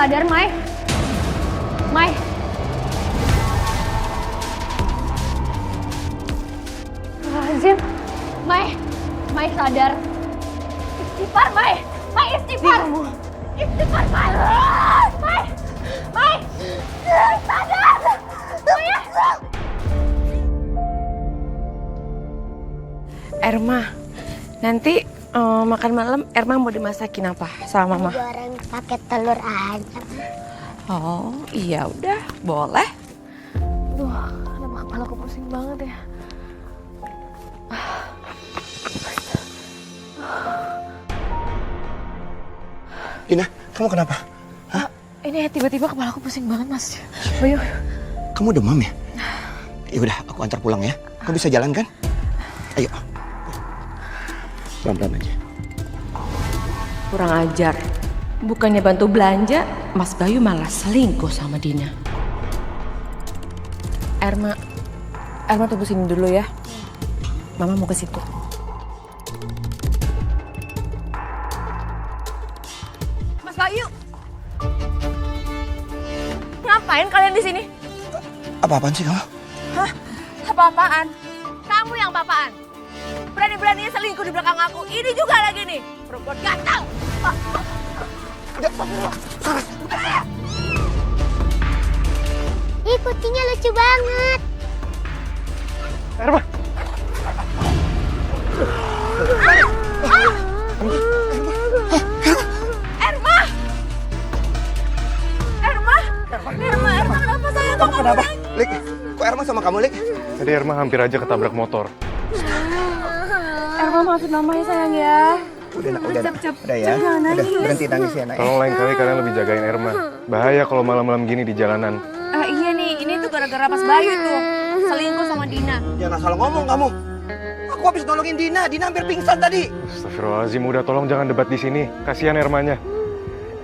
sadar, Mai. Mai. Azim. Mai. Mai sadar. Istighfar, Mai. Mai istighfar. Istighfar, Mai. Mai. Mai. Sadar. Mai. Erma, nanti makan malam Erma mau dimasakin apa sama Mama? Goreng pakai telur aja. Oh, iya udah, boleh. Duh, kenapa kepala aku pusing banget ya? Dina, kamu kenapa? Hah? Ini tiba-tiba kepala aku pusing banget, Mas. Bayu. Kamu demam ya? Ya udah, aku antar pulang ya. Kamu bisa jalan kan? Ayo. Pelan-pelan aja. Kurang ajar. Bukannya bantu belanja, Mas Bayu malah selingkuh sama Dina. Erma tunggu sini dulu ya. Mama mau ke situ. Mas Bayu. Ngapain kalian di sini? Apa-apaan sih kamu? Hah? Apa-apaan? Kamu yang apa-apaan? Berani-beraninya selingkuh di belakang aku. Ini juga lagi nih. Perempuan gatal. Ih, kucingnya lucu banget. Erma. Erma! Erma! Erma, kenapa sayang? Kamu kenapa? Lik, kok Erma sama kamu, Lik? Tadi Erma hampir aja ketabrak motor. Erma maafin mama ya sayang ya. Udah ya. Udah, berhenti nangis ya, Nak. Tolong lain kali kalian lebih jagain Erma. Bahaya kalau malam-malam gini di jalanan. Iya nih, ini tuh gara-gara Mas Bayu tuh. Selingkuh sama Dina. Jangan salah ngomong kamu. Aku habis nolongin Dina hampir pingsan tadi. Astagfirullahaladzim, udah tolong jangan debat di sini. Kasihan Ermanya.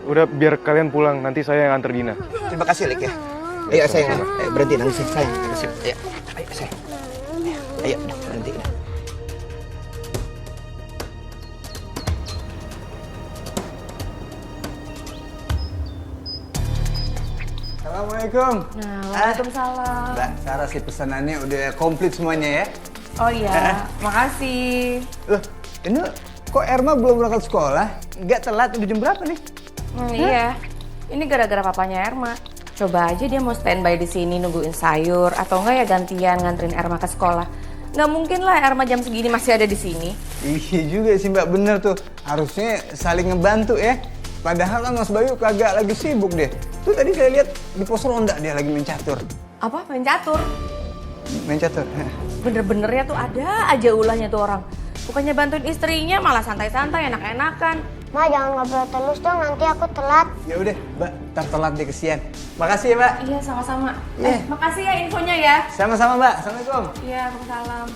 Udah biar kalian pulang, nanti saya yang antar Dina. Terima kasih, Lik ya. Ayo sayang, ayo, berhenti nangis ya, sayang. Ayo, ayo sayang. Ayo, udah, berhenti udah. Assalamualaikum. Waalaikumsalam. Mbak Sarah sih pesanannya udah komplit semuanya ya. Oh iya, makasih. Loh, ini kok Erma belum berangkat sekolah? Nggak telat, udah jam berapa nih? Iya, ini gara-gara papanya Erma. Coba aja dia mau standby di sini nungguin sayur atau enggak ya gantian nganterin Erma ke sekolah. Nggak mungkin lah Erma jam segini masih ada di sini. Iya juga sih Mbak, bener tuh. Harusnya saling ngebantu ya. Padahal kan Mas Bayu kagak lagi sibuk deh. Tuh tadi saya lihat di pos ronda dia lagi main catur. Apa? Main catur? Main catur. Bener-benernya tuh ada aja ulahnya tuh orang. Bukannya bantuin istrinya malah santai-santai enak-enakan. Ma, jangan ngobrol terus dong, nanti aku telat. Ya udah, Mbak, ntar telat deh kesian. Makasih ya, Mbak. Iya sama-sama. Iya. Makasih ya infonya ya. Sama-sama, Mbak. Assalamualaikum. Iya, waalaikumsalam.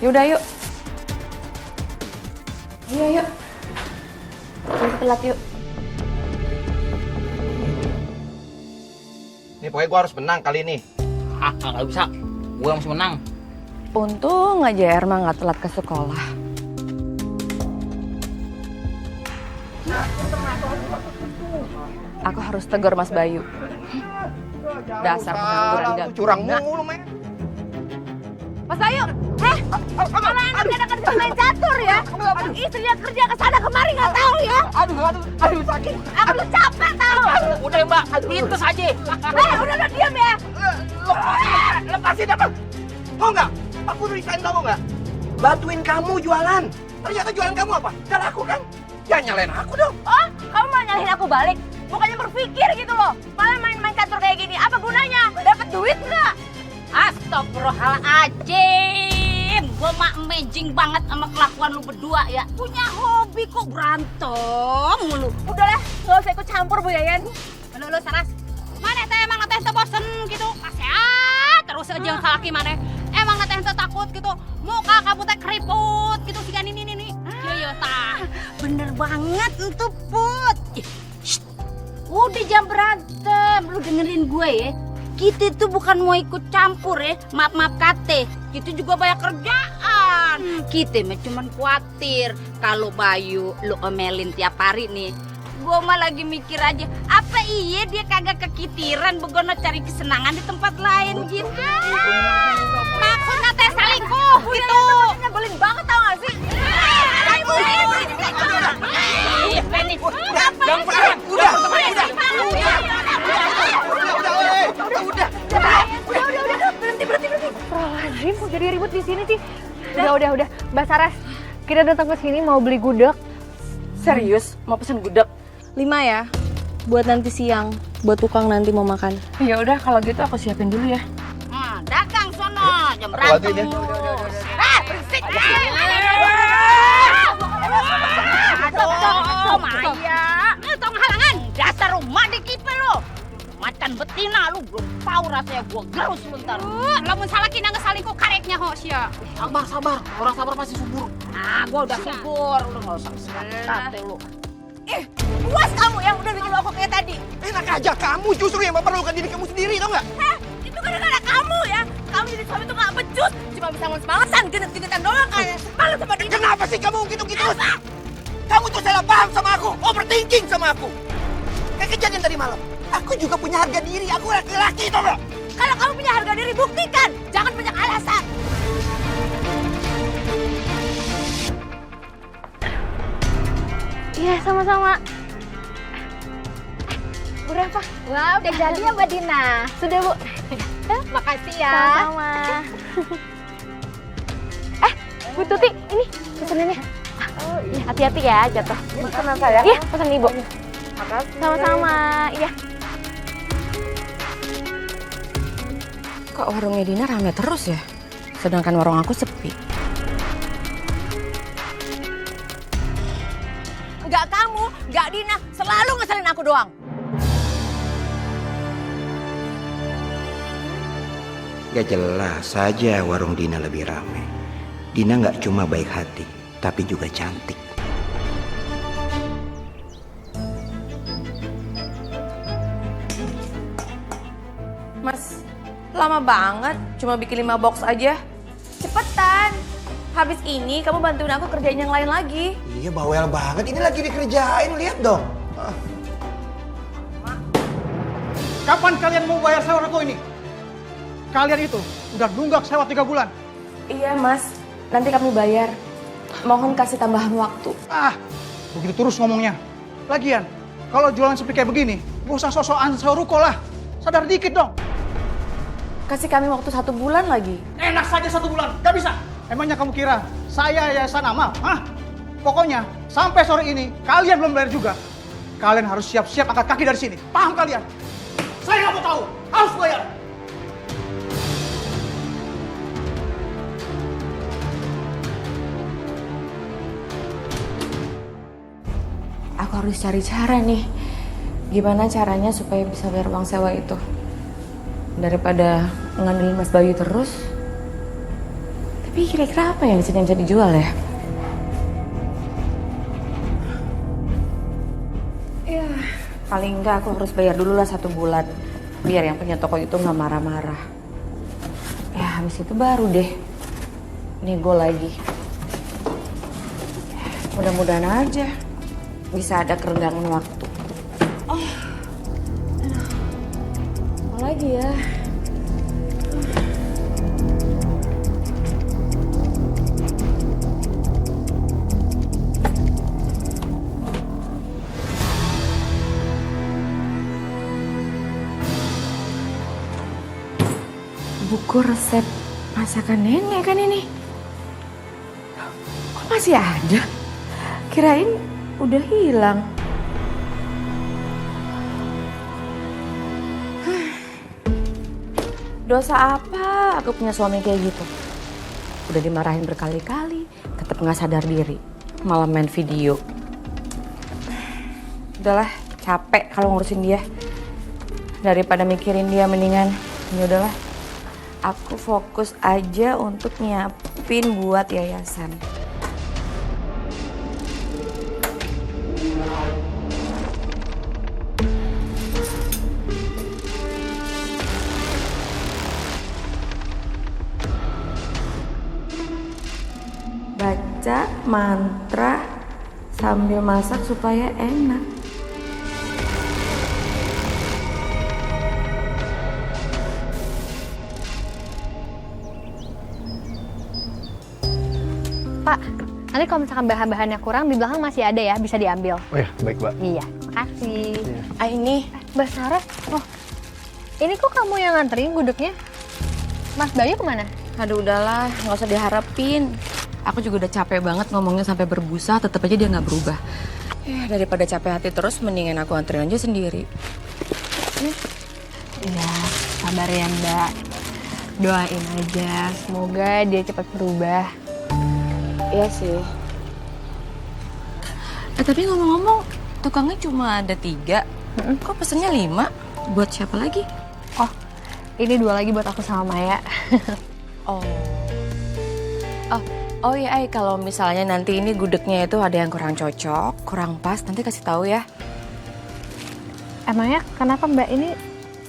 Yaudah yuk. Iya yuk. Kita telat yuk. Nih pokoknya gue harus menang kali ini. Ah, nggak bisa. Gue harus menang. Untung aja Erma nggak telat ke sekolah. Aku harus tegur Mas Bayu. Dasar pengangguran gak Curang guna. mulu, men. Mas Bayu, kalau anak ada kerja main catur ya, istrinya kerja ke sana kemari nggak tahu ya. Aduh sakit. Aku tuh capek tahu. Udah Mbak, pintes aja. Udah diam ya. Lepasin apa? Mau nggak? Aku udah desain kamu nggak? Bantuin kamu jualan. Ternyata jualan kamu apa? Gak laku kan? Jangan nyalain aku dong. Oh, kamu mau nyalahin aku balik? Bukannya berpikir gitu loh. Malah main-main catur kayak gini. Apa gunanya? Dapat duit nggak? Astagfirullahaladzim. Gue mah amazing banget sama kelakuan lu berdua ya. Punya hobi kok berantem mulu. Udahlah, nggak usah ikut campur Bu Yayan. Lu Saras. Mana teh emang teh bosen gitu. Asyik terus aja yang salah gimana. Emang teh takut gitu. Muka kamu teh keriput gitu sih kan ini. Iya tah. Bener banget itu Put. Shh. Udah jam berantem. Lu dengerin gue ya. Kita tuh bukan mau ikut campur ya. Maaf kate. Kita juga banyak kerjaan. Kita mah cuman khawatir kalau Bayu lu omelin tiap hari nih. Gua mah lagi mikir aja, apa iya dia kagak kekitiran begono cari kesenangan di tempat lain gitu. Maksudnya teh selingkuh gitu. Nyebelin banget tau gak sih? Iya, Penny. Jangan pernah. Udah. Berhenti. Astagfirullahaladzim, kok jadi ribut di sini sih? Udah. Mbak Saras, kita datang ke sini mau beli gudeg. Serius? Mau pesen gudeg? 5 ya? Buat nanti siang, buat tukang nanti mau makan. Ya udah kalau gitu aku siapin dulu ya. Dagang sono, jam berantem. Berisik. Maya, tong halangan, dasar rumah di kipe lo. Macan betina lu belum tahu rasanya gua gerus lu ntar. Lamun salah kina ngesalingkuh kareknya ho sia. Sabar. Orang sabar pasti subur. Ah, gua udah subur, udah enggak usah sekat lu. Puas kamu yang udah dulu aku kayak tadi. Enak aja kamu justru yang memperlukan diri kamu sendiri, tau nggak? Itu gara-gara kamu ya. Kamu jadi suami tuh gak becus. Cuma bisa males-malesan, genet-genetan doang kayak semalam sama dia. Kenapa sih kamu gitu-gitu? Kamu tuh salah paham sama aku, overthinking sama aku. Kayak kejadian tadi malam. Aku juga punya harga diri, aku laki-laki tau nggak? Kalau kamu punya harga diri, buktikan. Jangan banyak alasan. Iya, sama-sama. Bu Reva. Wah, udah jadi ya Mbak Dina? Sudah, Bu. Makasih ya. Sama-sama. Bu Tuti, ini pesanannya. Oh, iya. Hati-hati ya, jatuh. Pesanan saya. Iya, pesan Ibu. Makasih. Sama-sama, iya. Kok warungnya Dina rame terus ya? Sedangkan warung aku sepi. Enggak kamu, enggak Dina, selalu ngeselin aku doang. Ya jelas saja warung Dina lebih ramai. Dina nggak cuma baik hati, tapi juga cantik. Mas, lama banget. Cuma bikin 5 box aja. Cepetan. Habis ini kamu bantuin aku kerjain yang lain lagi. Iya bawel banget, ini lagi dikerjain, lihat dong. Kapan kalian mau bayar sewa ruko ini? Kalian itu udah nunggak sewa 3 bulan. Iya mas, nanti kami bayar. Mohon kasih tambahan waktu. Begitu terus ngomongnya. Lagian, kalau jualan sepi kayak begini, gak usah sok-sokan sewa ruko lah. Sadar dikit dong. Kasih kami waktu 1 bulan lagi. Enak saja 1 bulan, gak bisa. Emangnya kamu kira saya yayasan amal? Pokoknya sampai sore ini kalian belum bayar juga. Kalian harus siap-siap angkat kaki dari sini. Paham kalian? Saya nggak mau tahu. Harus bayar. Aku harus cari cara nih. Gimana caranya supaya bisa bayar uang sewa itu? Daripada ngandelin Mas Bayu terus. Tapi kira-kira apa yang di sini bisa dijual ya? Ya, paling enggak aku harus bayar dulu lah 1 bulan. Biar yang punya toko itu nggak marah-marah. Ya, habis itu baru deh nego lagi. Mudah-mudahan aja bisa ada kerenggangan waktu. Apa lagi ya? Buku resep masakan nenek kan ini? Kok masih ada? Kirain udah hilang. Dosa apa aku punya suami kayak gitu? Udah dimarahin berkali-kali, tetap nggak sadar diri, malah main video. Udahlah, capek kalau ngurusin dia. Daripada mikirin dia, mendingan ya udahlah. Aku fokus aja untuk nyiapin buat yayasan. Baca mantra sambil masak supaya enak. Nanti kalau misalkan bahan-bahannya kurang, di belakang masih ada ya, bisa diambil. Oh ya, baik Mbak. Iya, makasih. Ini Mbak Saras, oh ini kok kamu yang nganterin gudegnya? Mas Bayu kemana? aduh udahlah, nggak usah diharapin. Aku juga udah capek banget ngomongnya sampai berbusa, tetap aja dia nggak berubah. Daripada capek hati terus, mendingan aku anterin aja sendiri. Iya, sabar ya Mbak. Doain aja, semoga dia cepat berubah. Iya sih. Tapi ngomong-ngomong, tukangnya cuma ada 3. Kok pesennya 5? Buat siapa lagi? Oh, ini 2 lagi buat aku sama Maya. Oh ya, Ai, kalau misalnya nanti ini gudegnya itu ada yang kurang cocok, kurang pas, nanti kasih tahu ya. Emangnya kenapa Mbak ini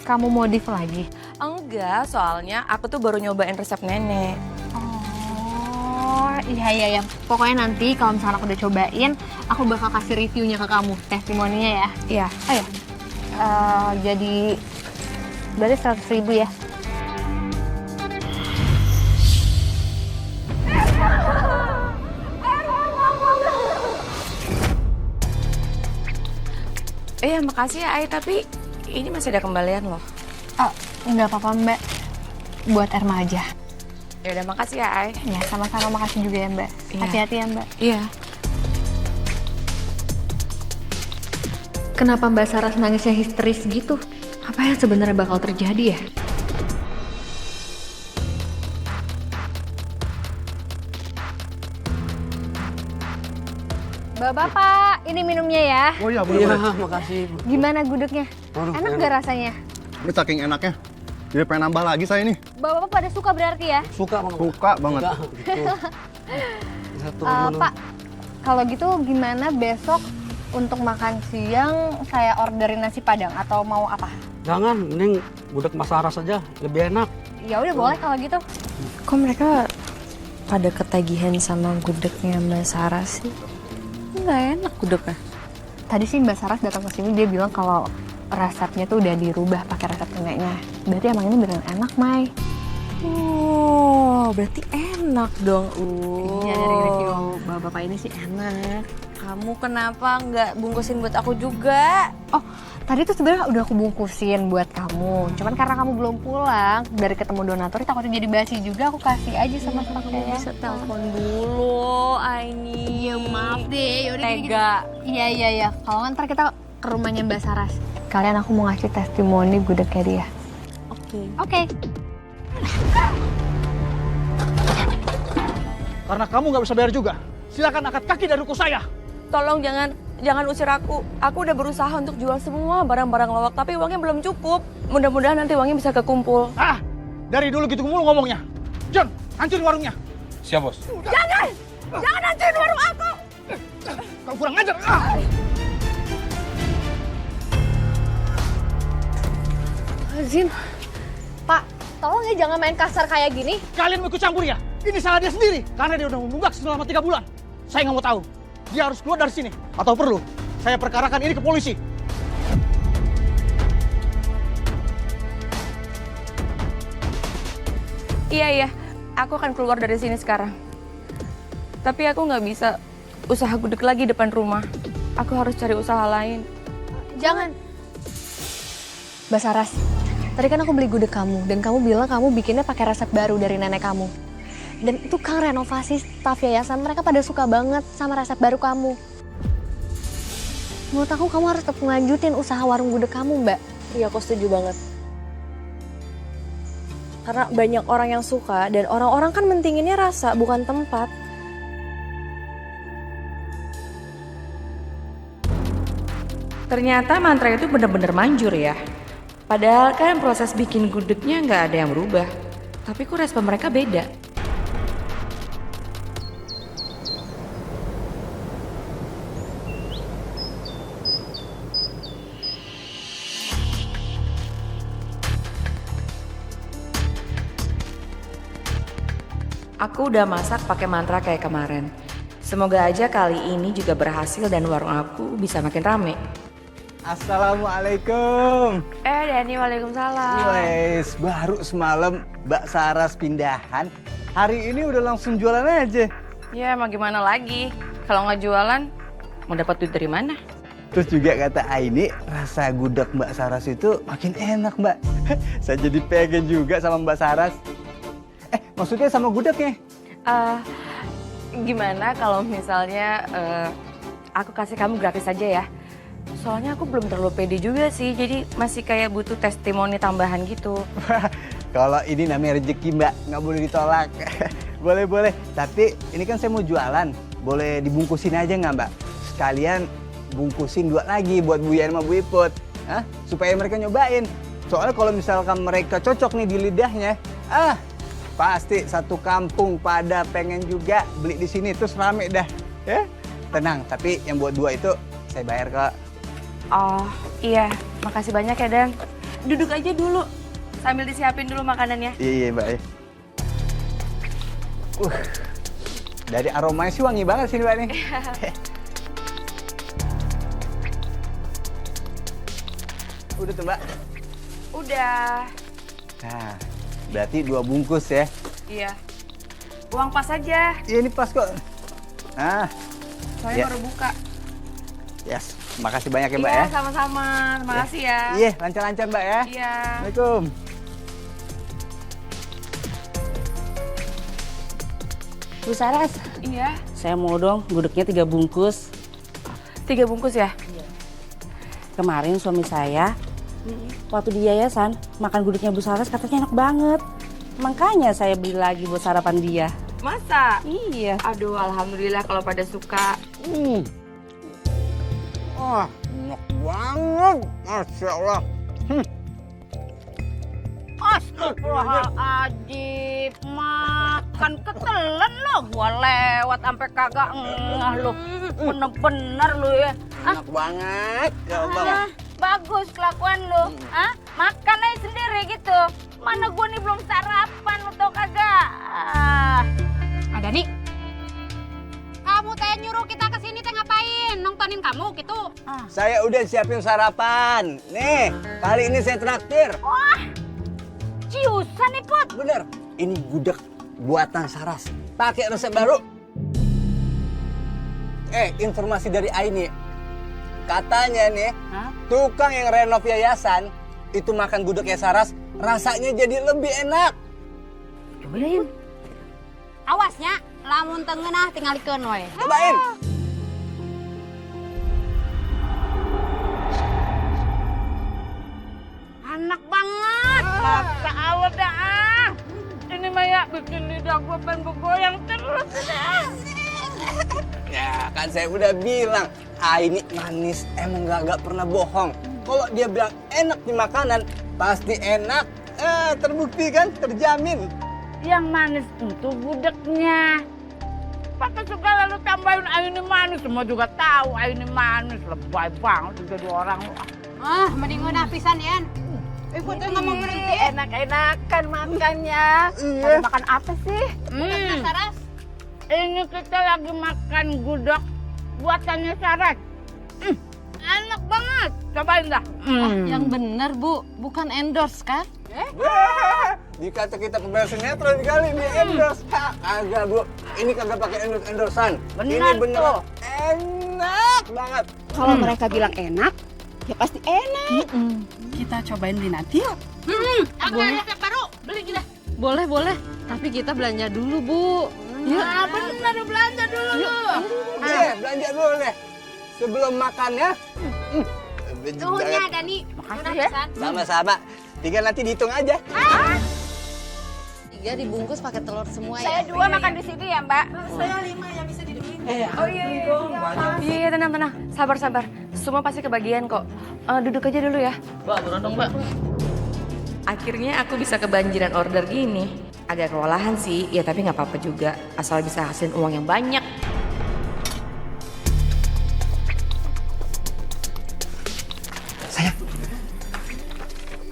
kamu modif lagi? Enggak, soalnya aku tuh baru nyobain resep nenek. Oh, iya. Pokoknya nanti kalau misalnya aku udah cobain, aku bakal kasih reviewnya ke kamu, testimoninya ya. Iya. Oh ya, jadi berarti 100.000 ya? Iya, makasih ya, Ai, tapi ini masih ada kembalian loh. Oh, nggak apa-apa Mbak, buat Erma aja. Ya udah, makasih ya, Ai. Ya, sama-sama makasih juga ya Mbak. Iya. Hati-hati ya Mbak. Iya. Kenapa Mbak Saras nangisnya histeris gitu? Apa yang sebenarnya bakal terjadi ya? Bapak, ini minumnya ya. Oh iya, Iya, makasih. Gimana gudegnya? Waduh, Enak nggak rasanya? Ini saking enaknya. Jadi pengen nambah lagi saya nih. Bapak pada suka berarti ya? Suka, Bang. Suka banget. Suka, gitu. Bisa turun menu. Pak, kalau gitu gimana besok untuk makan siang saya orderin nasi padang atau mau apa? Jangan, mending gudeg Mas Saras saja, lebih enak. Ya udah boleh kalau gitu. Kok mereka pada ketagihan sama gudegnya Mbak Saras sih? Nggak enak gudegnya. Tadi sih Mbak Saras datang ke sini dia bilang kalau resepnya tuh udah dirubah pakai resep neneknya. Berarti emang ini beneran enak, Mai. Oh, berarti enak dong. Iya, dari review bapak ini sih enak. Kamu kenapa nggak bungkusin buat aku juga? Oh, tadi tuh sebenarnya udah aku bungkusin buat kamu. Cuman karena kamu belum pulang dari ketemu donatur, takutnya jadi basi juga, aku kasih aja sama kamu. Bisa telepon dulu, Aini. Ya maaf deh, yaudah gini. Tega. Iya. Kalau ntar kita ke rumahnya Mbak Saras. Kalian aku mau ngasih testimoni gudegnya dia. Oke. Karena kamu nggak bisa bayar juga, silakan angkat kaki dari ruko saya. Tolong jangan usir aku. Aku udah berusaha untuk jual semua barang-barang lawak, tapi uangnya belum cukup. Mudah-mudahan nanti uangnya bisa kekumpul. Dari dulu gitu mulu ngomongnya. John, hancurin warungnya. Siap, Bos. Jangan hancurin warung aku! Kau kurang ajar. Zin, Pak, tolong ya jangan main kasar kayak gini. Kalian mau ikut campur ya? Ini salah dia sendiri. Karena dia udah menunggak selama 3 bulan. Saya nggak mau tahu. Dia harus keluar dari sini. Atau perlu, saya perkarakan ini ke polisi. Iya. Aku akan keluar dari sini sekarang. Tapi aku nggak bisa usaha gudeg lagi depan rumah. Aku harus cari usaha lain. Jangan. Mbak Saras, tadi kan aku beli gudeg kamu dan kamu bilang kamu bikinnya pakai resep baru dari nenek kamu. Dan tukang renovasi staf yayasan mereka pada suka banget sama resep baru kamu. Menurut aku kamu harus tetap ngelanjutin usaha warung gudeg kamu, Mbak. Iya, aku setuju banget. Karena banyak orang yang suka dan orang-orang kan mentinginnya rasa, bukan tempat. Ternyata mantra itu bener-bener manjur ya. Padahal kan proses bikin gudegnya nggak ada yang berubah. Tapi kok respon mereka beda. Aku udah masak pakai mantra kayak kemarin. Semoga aja kali ini juga berhasil dan warung aku bisa makin rame. Assalamualaikum. Dani, waalaikumsalam. Wes, baru semalam Mbak Saras pindahan. Hari ini udah langsung jualan aja. Ya emang gimana lagi? Kalau nggak jualan, mau dapat duit dari mana? Terus juga kata Aini, rasa gudeg Mbak Saras itu makin enak, Mbak. Saya jadi pengen juga sama Mbak Saras. Maksudnya sama gudegnya? Gimana kalau misalnya aku kasih kamu gratis aja ya? Soalnya aku belum terlalu pede juga sih, jadi masih kayak butuh testimoni tambahan gitu. Kalau ini namanya rezeki, Mbak, nggak boleh ditolak. Boleh. Tapi ini kan saya mau jualan, boleh dibungkusin aja nggak, Mbak? Sekalian bungkusin 2 lagi buat Bu Yan sama Bu Iput. Supaya mereka nyobain. Soalnya kalau misalkan mereka cocok nih di lidahnya, pasti satu kampung pada pengen juga beli di sini, terus rame dah. Ya, tenang. Tapi yang buat 2 itu saya bayar kok. Oh iya, makasih banyak ya Dan. Duduk aja dulu, sambil disiapin dulu makanannya. Iya, Mbak. Dari aromanya sih wangi banget sih, Mbak nih. Udah tuh, Mbak. Udah. Nah, berarti 2 bungkus ya. Iya. Uang pas aja. Iya, ini pas kok. Nah, Soalnya ya. baru buka. Yes, makasih banyak ya, Mbak Iya, ya. sama-sama. Terima kasih ya. Iya, lancar-lancar, Mbak ya. Iya. Assalamualaikum. Bu Saras, Iya. saya mau dong gudegnya 3 bungkus. 3 bungkus ya? Kemarin suami saya, waktu di yayasan, makan gudegnya Bu Saras katanya enak banget. Makanya saya beli lagi buat sarapan dia. Masa? Iya. Aduh, alhamdulillah kalau pada suka. Enak banget. Masya Allah. Astagfirullahaladzim, makan ketelan lo, gua lewat sampai kagak ngeh lo, bener-bener lo ya. Enak banget. Ya Allah. Bagus kelakuan lo, makan aja sendiri gitu. Mana gua nih belum sarapan lo tau kagak? Ada nih. Kamu teh nyuruh kita kesini teh ngapain? Nontonin kamu gitu? Saya udah siapin sarapan. Nih, kali ini saya traktir. Wah, ciusan nih Put. Bener, ini gudeg buatan Saras. Pakai resep baru. Informasi dari Aini. Katanya nih, tukang yang renov yayasan itu makan gudegnya Saras, rasanya jadi lebih enak. Cobain. Awasnya, lamun tengenah tinggal dikeun we. Cobain. Enak banget. Masya Allah dah. Ini mah ya bikin lidah gue pengen bergoyang terus dah. Ya kan saya udah bilang, Aini manis emang gak pernah bohong. Kalau dia bilang enak di makanan, pasti enak. Terbukti kan, terjamin. Yang manis itu gudegnya. Pakai segala lu tambahin Aini manis, semua juga tahu Aini manis. Lebay banget jadi orang. Mending udah pisan ya. Ibu tuh nggak mau berhenti. Enak-enakan makannya. Iya. Makan apa sih? Saras. Ini kita lagi makan gudeg buatannya Saras. Enak banget. Cobain dah. Yang bener Bu, bukan endorse kan? Dikata kita pemain sinetron kali ini endorse. Kagak Bu, ini kagak pakai endorse-endorsean. Ini bener tuh. enak banget. Kalau mereka bilang enak, ya pasti enak. Kita cobain beli nanti yuk. Aku ada resep baru. Beli kita. Boleh. Tapi kita belanja dulu Bu. Ya bener belanja dulu. Iya, belanja dulu deh. Sebelum makan ya. Tuhnya ada nih. Makasih ya. Sama-sama. Tinggal nanti dihitung aja. 3 dibungkus pakai telur semua Saya ya. 2 makan di sini ya Mbak. Iya, tenang. Sabar. Semua pasti kebagian kok. Duduk aja dulu ya. Mbak, turun dong, Mbak. Akhirnya aku bisa kebanjiran order gini. Agak kewalahan sih, ya tapi nggak apa-apa juga. Asal bisa hasilin uang yang banyak. Sayang,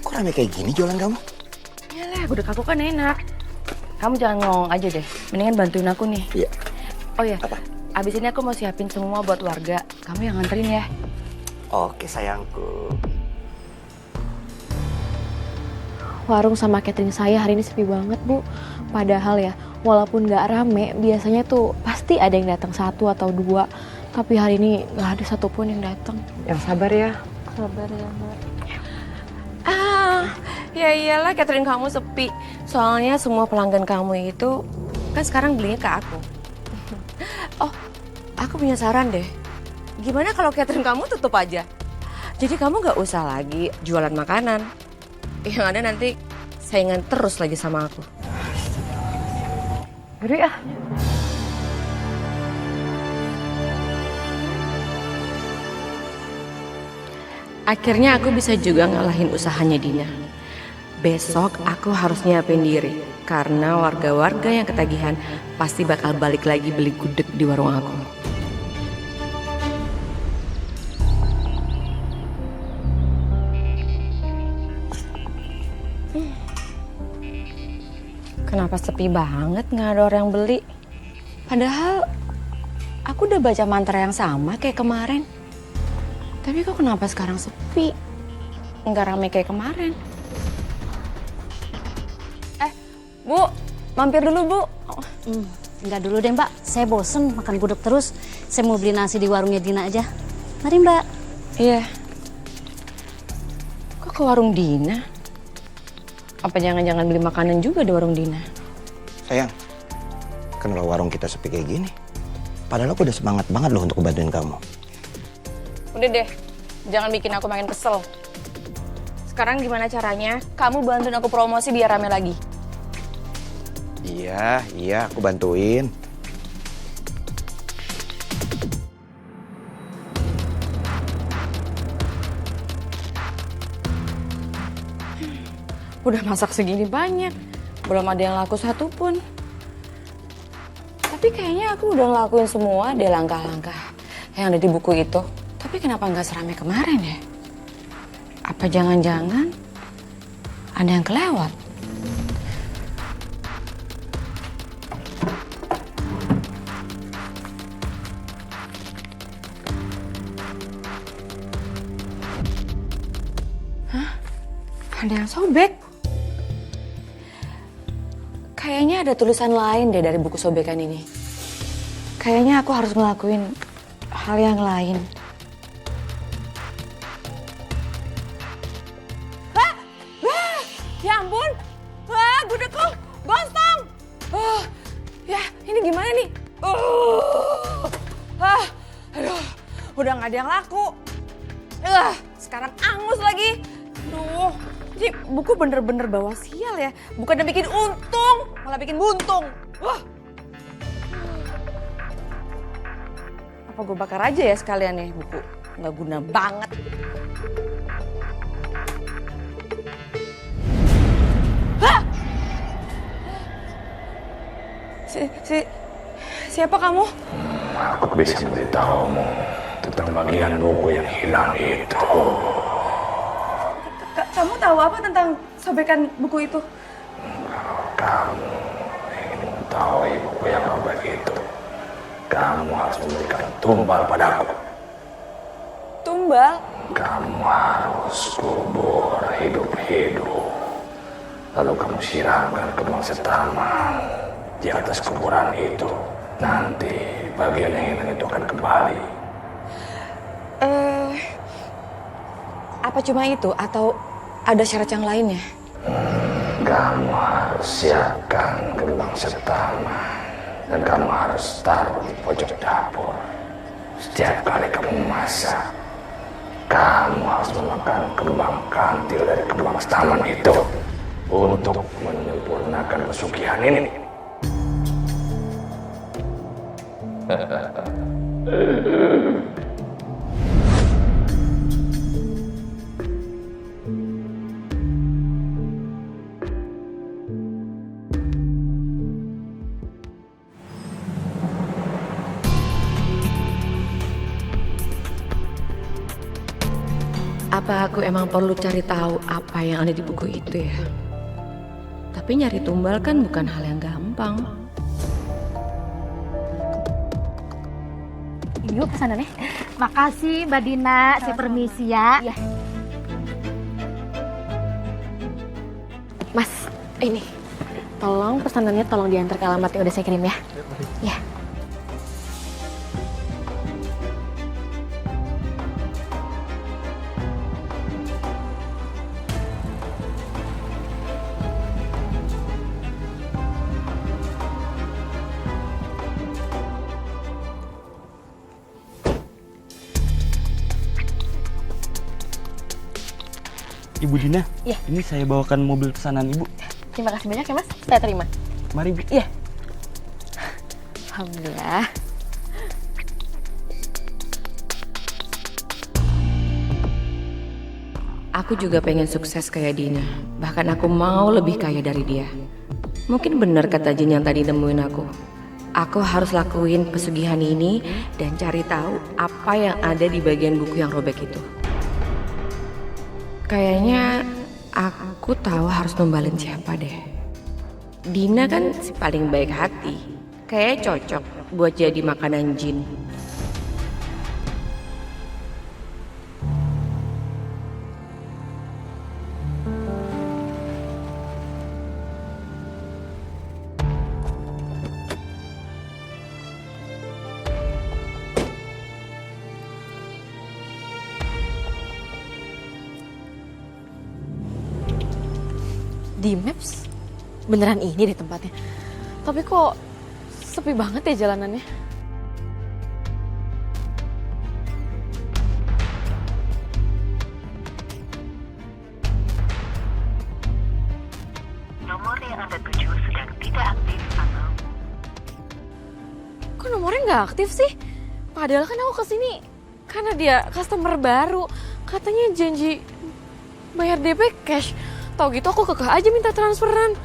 kok rame kayak gini jualan kamu? Yalah, gudeg aku kan enak. Kamu jangan ngomong aja deh. Mendingan bantuin aku nih. Iya. Oh iya, abis ini aku mau siapin semua buat warga. Kamu yang nganterin ya. Oke sayangku. Warung sama catering saya hari ini sepi banget, Bu. Padahal ya, walaupun nggak rame, biasanya tuh pasti pasti ada yang datang 1 atau 2. Tapi hari ini nggak ada satupun yang datang. Yang sabar ya. Sabar ya, Mbak. Ya iyalah, catering kamu sepi. Soalnya semua pelanggan kamu itu kan sekarang belinya ke aku. Oh, aku punya saran deh. Gimana kalau catering kamu tutup aja? Jadi kamu nggak usah lagi jualan makanan. Yang ada nanti saingan terus lagi sama aku. Yaudah ya. Akhirnya aku bisa juga ngalahin usahanya Dina. Besok aku harus nyiapin diri karena warga-warga yang ketagihan pasti bakal balik lagi beli gudeg di warung aku. Kenapa sepi banget, nggak ada orang yang beli? Padahal aku udah baca mantra yang sama kayak kemarin. Tapi kok kenapa sekarang sepi? Nggak rame kayak kemarin. Bu, mampir dulu Bu. Enggak dulu deh Mbak, saya bosen makan gudeg terus. Saya mau beli nasi di warungnya Dina aja. Mari Mbak. Iya. Kok ke warung Dina? Apa jangan-jangan beli makanan juga di warung Dina? Sayang, kenapa warung kita sepi kayak gini? Padahal aku udah semangat banget loh untuk ngebantuin kamu. Udah deh, jangan bikin aku makin kesel. Sekarang gimana caranya kamu bantuin aku promosi biar rame lagi? Iya, aku bantuin. Udah masak segini banyak, belum ada yang laku satupun. Tapi kayaknya aku udah ngelakuin semua deh langkah-langkah yang ada di buku itu. Tapi kenapa nggak seramai kemarin ya? Apa jangan-jangan ada yang kelewat? Hah? Ada yang sobek? Kayaknya ada tulisan lain deh dari buku sobekan ini. Kayaknya aku harus ngelakuin hal yang lain. Ya ampun, wah gudegku gosong. Ya ini gimana nih? Aduh, udah nggak ada yang laku. Sekarang angus lagi. Aduh, ini buku bener-bener bawa sial ya. Bukan bikin untung, malah bikin buntung. Apa gue bakar aja ya sekalian nih buku? Nggak guna banget. Siapa kamu? Aku bisa memberitahumu tentang bagian buku yang hilang itu. Kamu tahu apa tentang sobekan buku itu? Kamu ingin mengetahui buku yang robek itu, kamu harus memberikan tumbal padaku. Tumbal? Kamu harus kubur hidup-hidup. Lalu kamu siramkan kembang setaman di atas kuburan itu. Nanti bagian yang hilang itu akan kembali. Apa cuma itu atau ada syarat yang lainnya? Kamu harus siapkan kembang setaman dan kamu harus taruh di pojok dapur. Setiap kali kamu memasak, kamu harus memakan kembang kantil dari kembang setaman itu untuk menyempurnakan pesugihan ini. Apa aku emang perlu cari tahu apa yang ada di buku itu ya? Tapi nyari tumbal kan bukan hal yang gampang. Yuk pesanannya. Makasih Mbak Dina, saya permisi ya. Iya. Mas, ini. Tolong pesanannya tolong diantar ke alamat yang udah saya kirim ya. Ya. Ibu Dina, Iya. ini saya bawakan mobil pesanan Ibu. Terima kasih banyak ya Mas, saya terima. Mari Bu. Iya. Alhamdulillah. Aku juga pengen sukses kayak Dina. Bahkan aku mau lebih kaya dari dia. Mungkin benar kata Jin yang tadi nemuin aku. Aku harus lakuin pesugihan ini dan cari tahu apa yang ada di bagian buku yang robek itu. Kayaknya aku tahu harus nembalin siapa deh. Dina kan si paling baik hati. Kayaknya cocok buat jadi makanan Jin. Di Maps beneran ini di tempatnya. Tapi kok sepi banget ya jalanannya. Nomor yang Anda tuju sedang tidak aktif atau... Kok nomornya nggak aktif sih? Padahal kan aku kesini karena dia customer baru. Katanya janji bayar DP cash. Tau gitu aku kekeh aja minta transferan.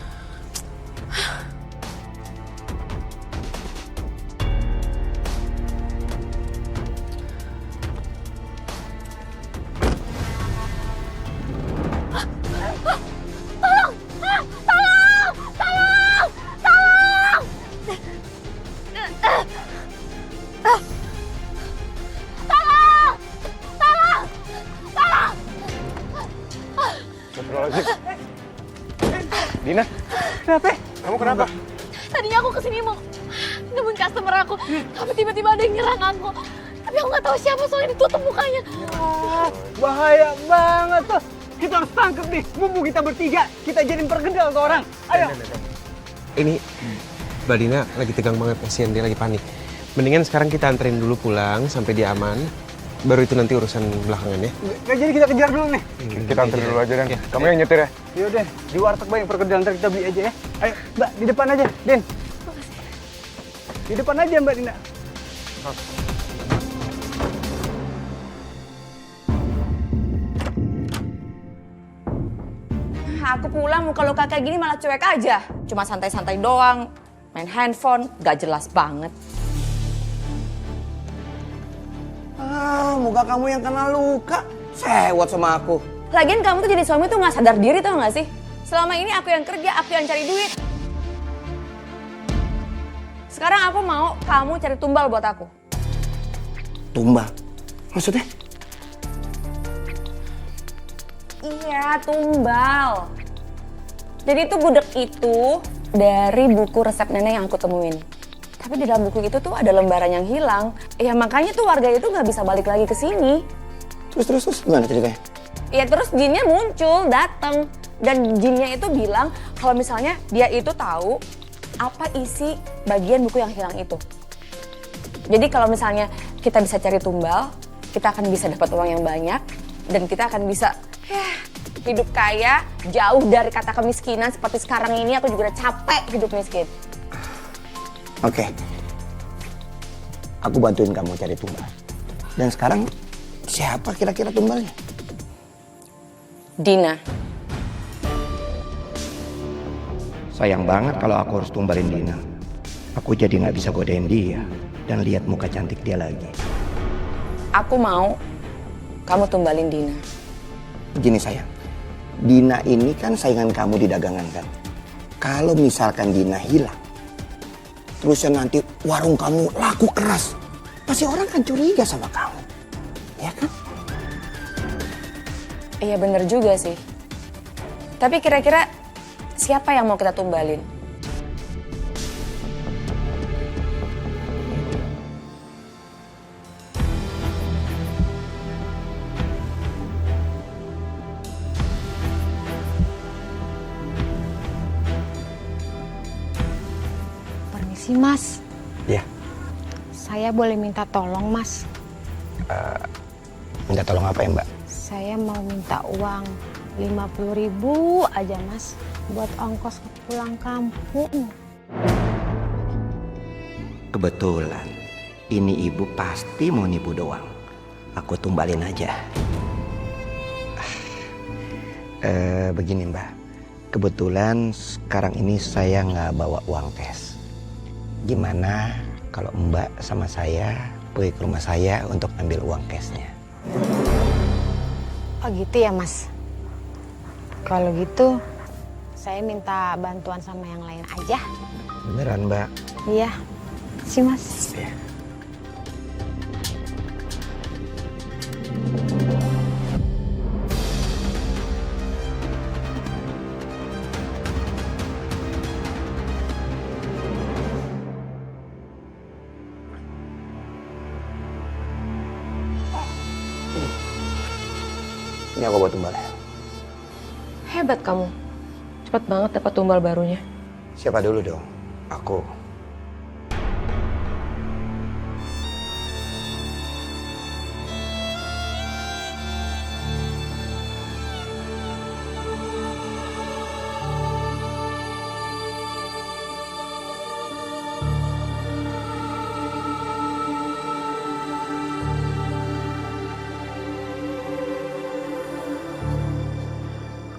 Dina, Kenapa? kamu kenapa? Tadinya aku kesini mau nemuin customer aku, tapi tiba-tiba ada yang nyerang aku. Tapi aku nggak tahu siapa soalnya ditutup mukanya. Bahaya banget tuh. Kita harus tangkep nih. Mumpung kita bertiga, kita jadiin perkedel tuh orang. Ayo. Ini Mbak Dina lagi tegang banget, kasihan dia lagi panik. Mendingan sekarang kita anterin dulu pulang sampai dia aman. Baru itu nanti urusan belakangan ya. Nggak jadi kita kejar dulu nih. Kita anterin dulu aja Dan. Kamu yang nyetir ya? Yaudah, di warteg banyak perkedel, ntar kita beli aja ya. Ayo, Mbak, di depan aja, Den. Di depan aja, Mbak Dina. Aku pulang muka luka kayak gini malah cuek aja. Cuma santai-santai doang, main handphone, gak jelas banget. Muka kamu yang kena luka. Sewot sama aku. Lagian kamu tuh jadi suami tuh gak sadar diri tau gak sih? Selama ini aku yang kerja, aku yang cari duit. Sekarang aku mau kamu cari tumbal buat aku. Tumbal? Maksudnya? Iya, tumbal. Jadi tuh gudeg itu dari buku resep nenek yang aku temuin. Tapi di dalam buku itu tuh ada lembaran yang hilang. Ya makanya tuh warga itu nggak bisa balik lagi ke sini. Terus gimana ceritanya? Ya terus jinnya muncul, datang. Dan jinnya itu bilang kalau misalnya dia itu tahu apa isi bagian buku yang hilang itu. Jadi kalau misalnya kita bisa cari tumbal, kita akan bisa dapat uang yang banyak. Dan kita akan bisa hidup kaya, jauh dari kata kemiskinan. Seperti sekarang ini aku juga udah capek hidup miskin. Oke. Aku bantuin kamu cari tumbal. Dan sekarang siapa kira-kira tumbalnya? Dina. Sayang banget kalau aku harus tumbalin Dina. Aku jadi nggak bisa godain dia dan lihat muka cantik dia lagi. Aku mau kamu tumbalin Dina. Gini sayang, Dina ini kan saingan kamu di dagangan kan. Kalau misalkan Dina hilang, terusnya nanti warung kamu laku keras, pasti orang kan curiga sama kamu, ya kan? Iya bener juga sih. Tapi kira-kira siapa yang mau kita tumbalin? Permisi Mas. Ya. Saya boleh minta tolong Mas? Minta tolong apa ya Mbak? Saya mau minta uang 50.000 aja Mas buat ongkos pulang kampung. Kebetulan, ini ibu pasti mau nipu doang. Aku tumbalin aja. Begini Mbak, kebetulan sekarang ini saya nggak bawa uang cash. Gimana kalau Mbak sama saya pergi ke rumah saya untuk ambil uang cashnya? Oh gitu ya Mas. Kalau gitu saya minta bantuan sama yang lain aja. Beneran Mbak? Iya, sih Mas. Ya. Ini aku buat tumbal. Hebat kamu. Cepat banget dapat tumbal barunya. Siapa dulu dong? Aku.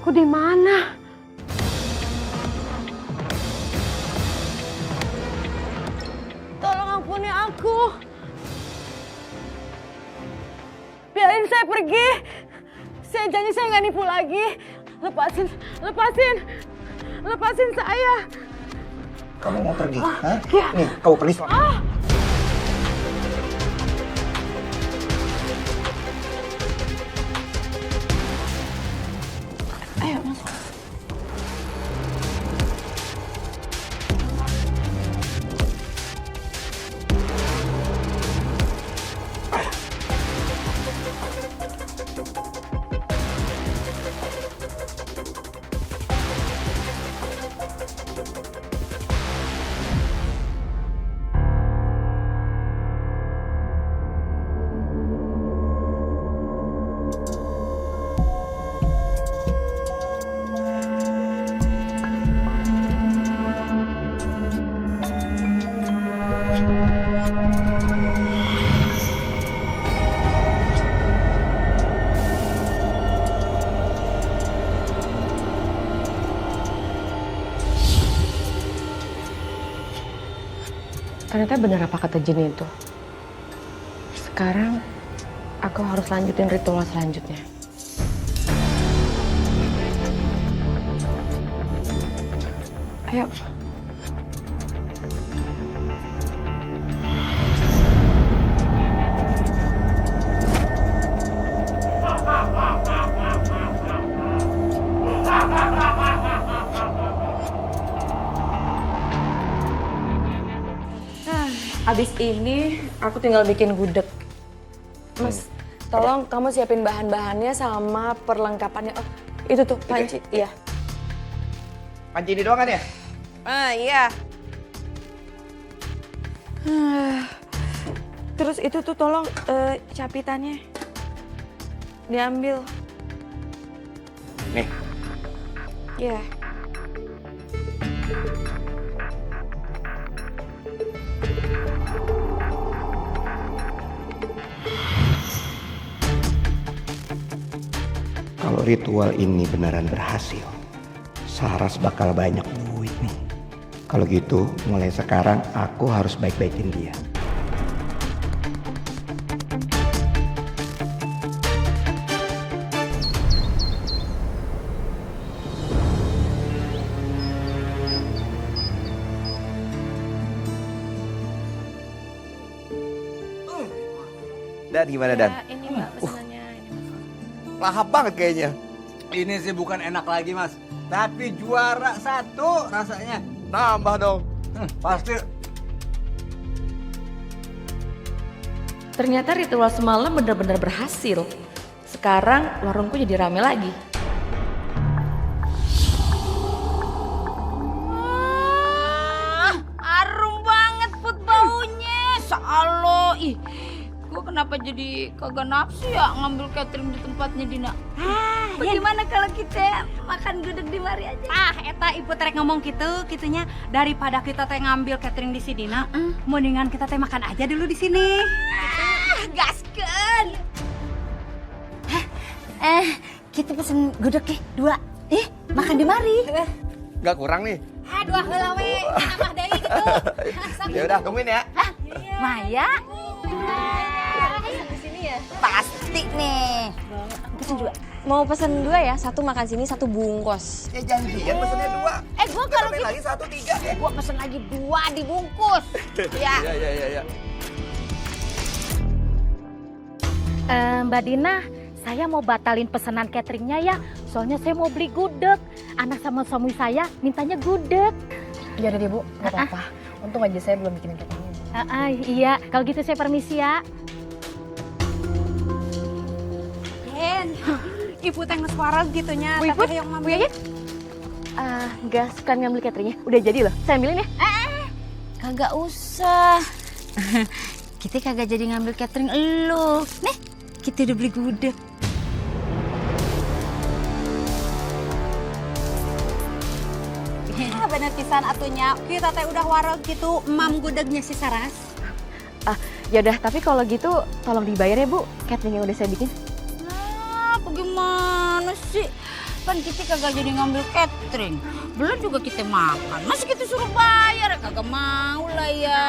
Aku di mana? Tolong ampuni aku. Biarin saya pergi. Saya janji saya nggak nipu lagi. Lepasin, lepasin, lepasin saya. Kamu mau pergi? Hah? Ya. Nih, kamu pergi soalnya. Ayo masuk. Ternyata benar apa kata Jin itu. Sekarang aku harus lanjutin ritual selanjutnya. Ayo. Abis ini aku tinggal bikin gudeg. Mas, tolong kamu siapin bahan-bahannya sama perlengkapannya. Oh, itu tuh panci. Iya. Panci ini doang kan ya? Ah iya. Terus itu tuh tolong capitannya diambil. Nih. Iya. Kalau ritual ini beneran berhasil, Saras bakal banyak duit nih. Kalau gitu, mulai sekarang aku harus baik-baikin dia. Dan gimana Dan? Ini Mbak pesanannya. Lahap banget kayaknya. Ini sih bukan enak lagi Mas, tapi juara satu rasanya. Nambah dong. Pasti. Ternyata ritual semalam benar-benar berhasil. Sekarang warungku jadi rame lagi. Harum banget put baunya. Salo, ih. gue kenapa jadi kagak nafsu ya ngambil catering di tempatnya Dina. Bagaimana kalau kita makan gudeg di mari aja? Eta ibu terek ngomong gitunya daripada kita teh ngambil catering di sini Dina, mendingan kita teh makan aja dulu di sini. Gaskeun. Kita pesen gudeg dua. Makan di mari. Nggak kurang nih. Aduh, heula we, nambah deui gitu. Ya udah, tungguin ya. Maya? Di sini ya? Pasti nih. Pesen juga. Mau pesen 2 ya, 1 makan sini, 1 bungkus. Ya janjian pesennya 2. Gua kalau gitu lagi 1, 3 ya. Gua pesen lagi 2 dibungkus. Ya. Ya. Mbak Dina, saya mau batalin pesanan cateringnya ya. Soalnya saya mau beli gudeg. Anak sama suami saya mintanya gudeg. Ya udah deh Bu, nggak apa-apa. Untung aja saya belum bikinin cateringnya. Iya, kalau gitu saya permisi ya. Ibu teh geus wareg gitunya. Bu Iput, Bu Yayit? Nggak suka ngambil cateringnya. Udah jadi loh, saya ambilin ya. Kagak usah. Kita kagak jadi ngambil catering elu. Nih, kita udah beli gudeg. Bener pisan atunya. Kita teh udah wareg gitu, mam gudegnya si Saras. Ya udah, tapi kalau gitu tolong dibayar ya Bu, catering yang udah saya bikin. Bagaimana sih? Kan kita kagak jadi ngambil catering. Belum juga kita makan. Masih kita suruh bayar, kagak mau lah ya.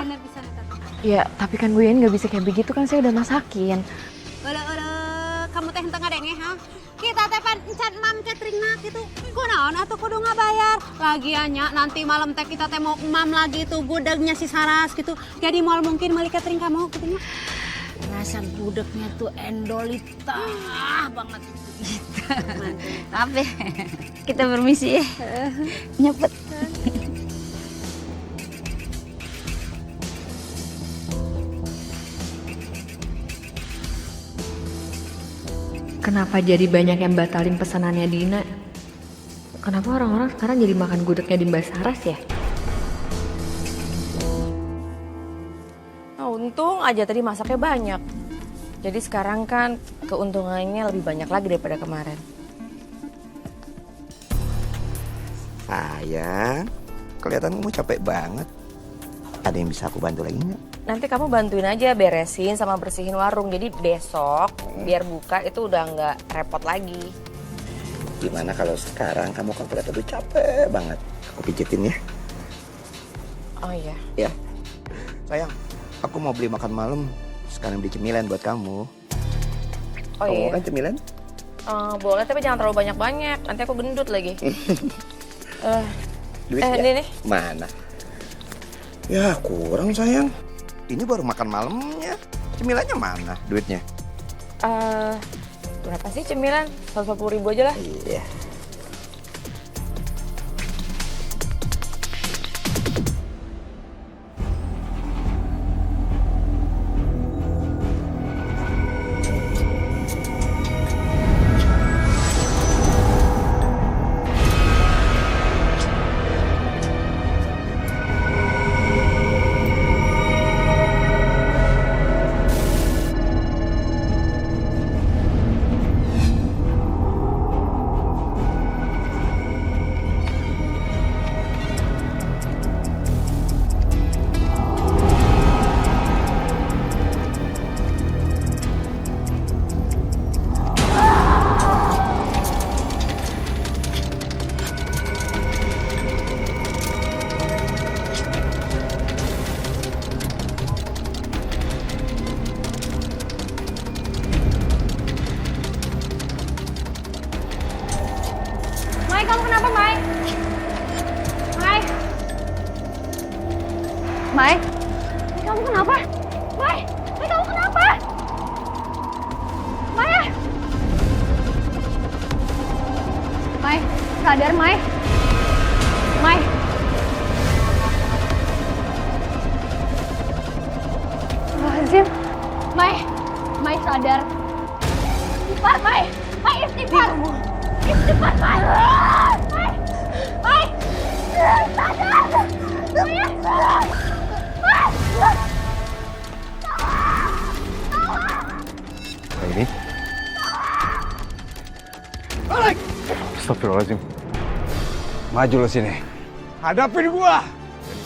Bener pisan eta. Ya, tapi kan Bu Yen nggak bisa kayak begitu, kan saya udah masakin. Kamu teh henteu ngadenge ha? Kita teh pan encan mam catering na gitu. Kunaon atuh kudu ngabayar. Lagiannya nanti malam teh kita teh mau mam lagi tuh gudegnya si Saras gitu. Jadi mal mungkin meuli catering kamu gitu nya. Rasa gudegnya tuh endolita banget. Apa? Kita permisi ya. Nyepet. Kenapa jadi banyak yang batalin pesanannya Dina? Kenapa orang-orang sekarang jadi makan gudegnya di Mbak Saras ya? Oh, untung aja tadi masaknya banyak. Jadi sekarang kan keuntungannya lebih banyak lagi daripada kemarin. Sayang, kelihatan kamu capek banget. Ada yang bisa aku bantu lagi nggak? Nanti kamu bantuin aja beresin sama bersihin warung. Jadi besok biar buka itu udah nggak repot lagi. Gimana kalau sekarang kamu kan kelihatan udah capek banget. Aku pijitin ya. Oh iya. Ya. Sayang, aku mau beli makan malam. Sekarang beli cemilan buat kamu. Oh kamu iya. mau kan cemilan? Boleh, tapi jangan terlalu banyak-banyak. Nanti aku gendut lagi. Duitnya? Ini nih. Mana? Ya kurang sayang. Ini baru makan malamnya. Cemilannya mana duitnya? Berapa sih cemilan? 140.000 aja lah. Iya. Mai, kamu kenapa, Mai? Mai? Mai? Kamu kenapa? Mai? Mai, kamu kenapa? Mai? Mai, sadar, Mai? Mai? Lazim. Mai? Mai, sadar. Istighfar, Mai! Mai, istighfar! Istighfar, Mai! Mai! Mai! Sadar! Mai! Mai! ini? Balik! Astagfirullahaladzim. Maju lo sini. Hadapin gua!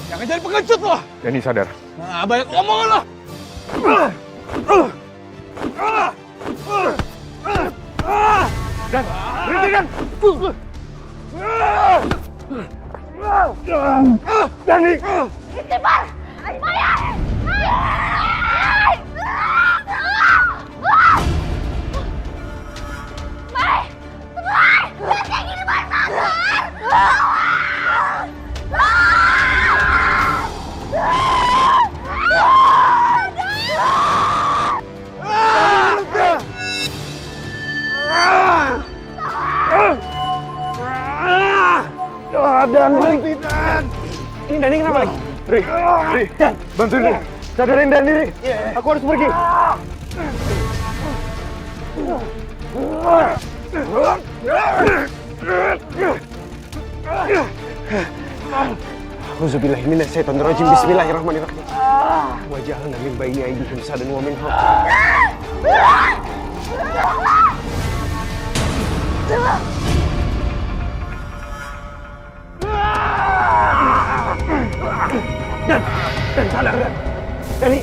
Jangan jadi pengecut lo! Dani sadar. Nah, banyak ngomong lo! Dan, berhenti Dan! Dani! Istighfar! Maya! Dan berhenti Dan! Ini Dani kenapa lagi? Ri, bantuin Ri. Sadarin Dani Ri. Aku harus pergi. Auzubillah min syaitonir rajim. Bismillahirrahmanirrahim. Wa ja'alna min baini aydihim sadan wa min Dan sadar Dan. Dani.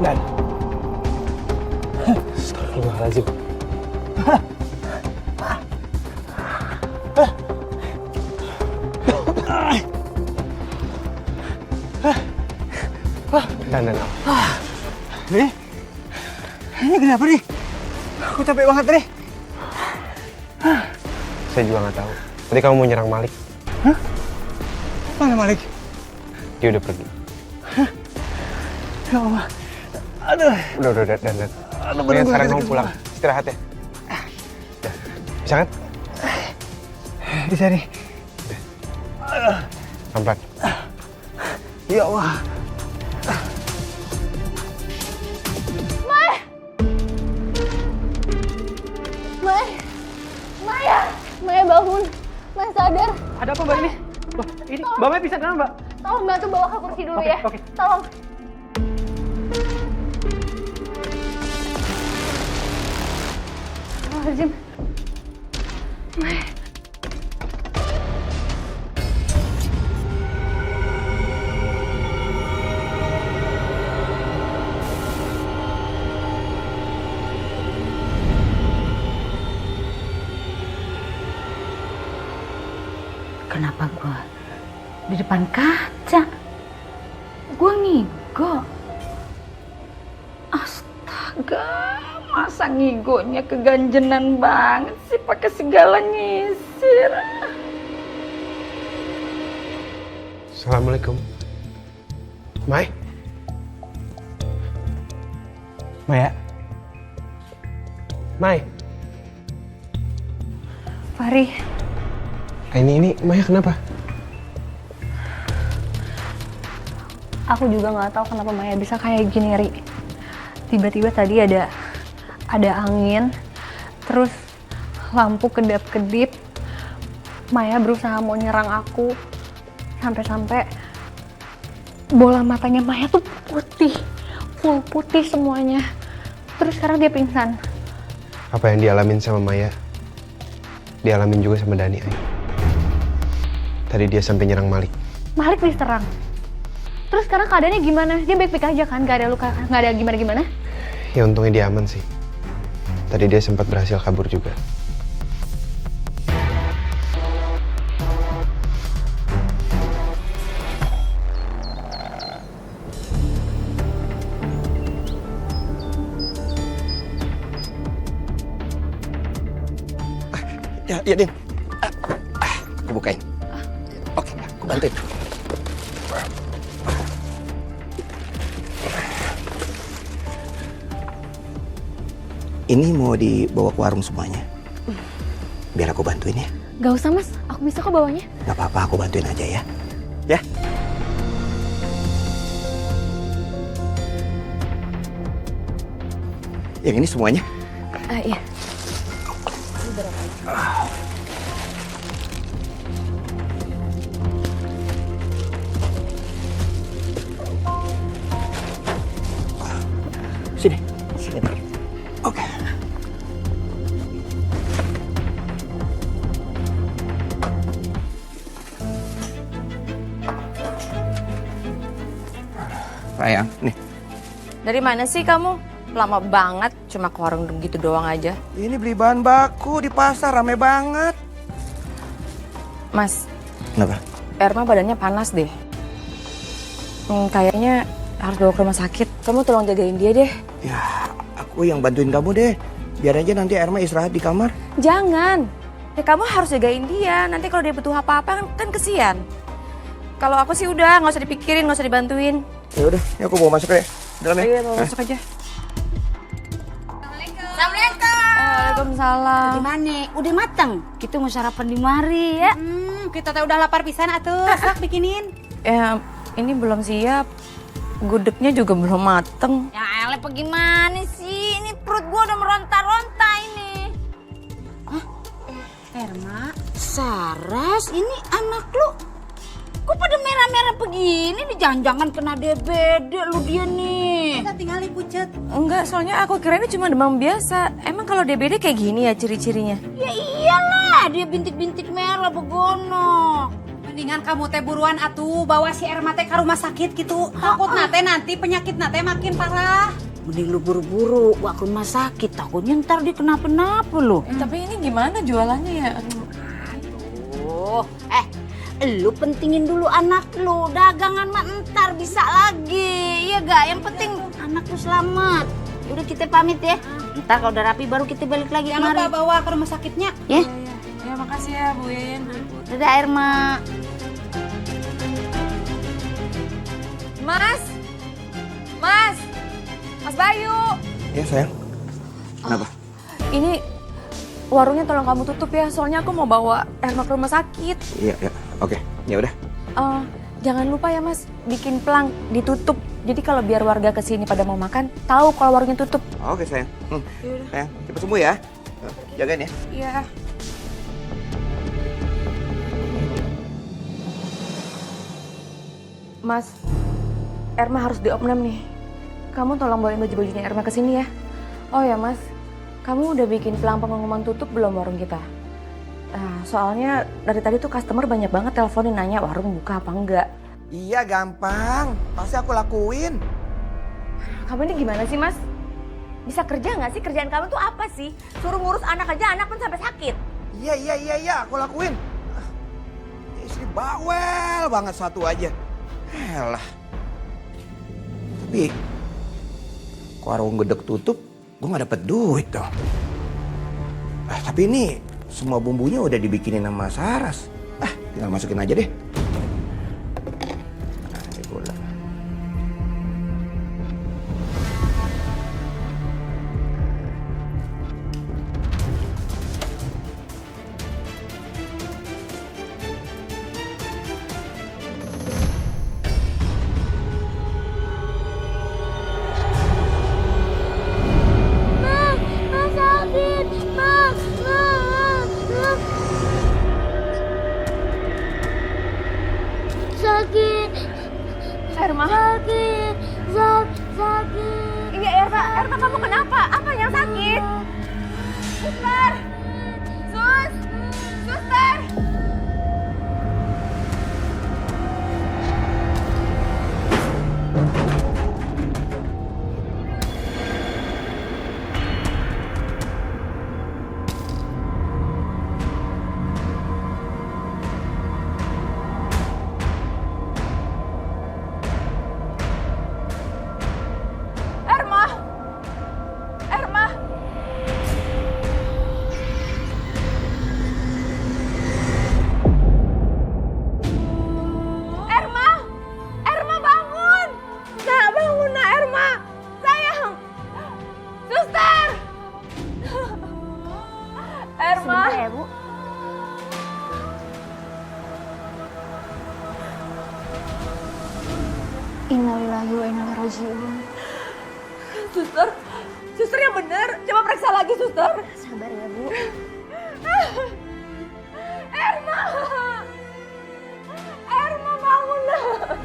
Dan. Astagfirullahaladzim. Dan. Nih? Ini kenapa nih? Aku capek banget nih. Saya juga nggak tahu. Tadi kamu mau nyerang Malik. Mana Malik? Dia udah pergi. Ya Allah. Aduh. Udah, Dan. Mendingan sekarang kamu pulang. Istirahat ya. Bisa kan? Bisa nih. Pelan-pelan. Ya Allah. Maya bangun. Maya sadar. Ada apa Mbak ini? Wah, ini Mbak Maya bisa kan Mbak? Tolong bantu bawa ke kursi dulu ya. Oke. Tolong. Astagfirullahaladzim. Maya. Kenapa gue di depan kaca? Gue ngigo. Astaga, masa ngigonya keganjenan banget sih pakai segala nyisir. Assalamualaikum. Mai. Maya. Mai. Fahri. Ini Maya kenapa? Aku juga nggak tahu kenapa Maya bisa kayak gini, Ri. Tiba-tiba tadi ada angin, terus lampu kedap-kedip. Maya berusaha mau nyerang aku, sampai-sampai bola matanya Maya tuh putih, full putih semuanya. Terus sekarang dia pingsan. Apa yang dialamin sama Maya, dialamin juga sama Dani, Ay. Tadi dia sampai nyerang Malik. Malik diserang. Terus sekarang keadaannya gimana? Dia baik-baik aja kan? Gak ada luka, gak ada gimana-gimana? Ya untungnya dia aman sih. Tadi dia sempat berhasil kabur juga. Ya, Din. Aku bukain. Oke, aku bantuin. Ini mau dibawa ke warung semuanya. Biar aku bantuin ya. Gak usah mas, aku bisa kok bawanya. Gak apa-apa, aku bantuin aja ya. Ya. Yang ini semuanya? Iya. Sini, sini. Sini. Oke. Sayang, nih. Dari mana sih kamu? Lama banget, cuma ke warung gitu doang aja. Ini beli bahan baku di pasar, rame banget. Mas, Kenapa? Erma badannya panas deh. Kayaknya harus bawa ke rumah sakit. Kamu tolong jagain dia deh. Ya, aku yang bantuin kamu deh. Biar aja nanti Erma istirahat di kamar. Jangan. Ya kamu harus jagain dia. Nanti kalau dia butuh apa-apa kan kesian. Kalau aku sih udah, nggak usah dipikirin, nggak usah dibantuin. Ya udah, ini aku bawa masuk ya. Dalam ya. Iya, bawa masuk aja. Waalaikumsalam. Gimana? Udah matang? Kita mau sarapan di mari ya. Kita teh udah lapar pisan atuh. Sok bikinin. Ini belum siap. Gudegnya juga belum mateng. Ya elah gimana sih? Ini perut gua udah meronta-ronta ini. Hah? Erma, Saras, ini anak lu kok pada merah-merah begini nih? Jangan-jangan kena DBD lu dia nih. Kita tinggal pucet. Enggak, soalnya aku kira ini cuma demam biasa. Emang kalau DBD kayak gini ya ciri-cirinya? Ya iyalah, dia bintik-bintik merah begono. Mendingan kamu teh buruan atuh bawa si Erma teh ke rumah sakit gitu. Takut nate nanti penyakit nate makin parah. Mending lu buru-buru bawa ke rumah sakit, takutnya ntar dia kenapa-napa lu. Tapi ini gimana jualannya ya? Aduh, lu pentingin dulu anak lu, dagangan mah ntar bisa lagi, iya gak? Yang penting anak lu selamat. Udah kita pamit ya, ntar kalau udah rapi baru kita balik lagi kemari. Jangan lupa bawa ke rumah sakitnya. Ya? Ya makasih ya Bu In. Dadah Erma. Mas Bayu. Ya sayang. Kenapa? Ini warungnya tolong kamu tutup ya, soalnya aku mau bawa Erma ke rumah sakit. Iya, ya. Oke. Ya udah. Jangan lupa ya Mas, bikin pelang ditutup. Jadi kalau biar warga kesini pada mau makan, tahu kalau warungnya tutup. Oke sayang. Sayang, cepat sembuh ya. Jagain ya. Iya. Mas, Erma harus diopnam nih. Kamu tolong bawain baju-bajunya Erma ke sini ya. Oh ya Mas, kamu udah bikin pelang pengumuman tutup belum warung kita? Soalnya dari tadi tuh customer banyak banget teleponin nanya warung buka apa enggak. Iya gampang, pasti aku lakuin. Kamu ini gimana sih Mas? Bisa kerja nggak sih? Kerjaan kamu tuh apa sih? Suruh ngurus anak aja, anak pun sampai sakit. Iya, aku lakuin. Istri bawel banget satu aja. Elah. Tapi, kok warung gedek tutup, gue gak dapet duit dong. Tapi ini semua bumbunya udah dibikinin sama Saras. Tinggal masukin aja deh. Gula. Erma kamu kenapa? Apa yang sakit? Suster! Suster! Innalillahi wa inna ilaihi raji'un. Suster yang benar. Coba periksa lagi, suster. Sabar ya, Bu. Erma! Erma bangun. Erma!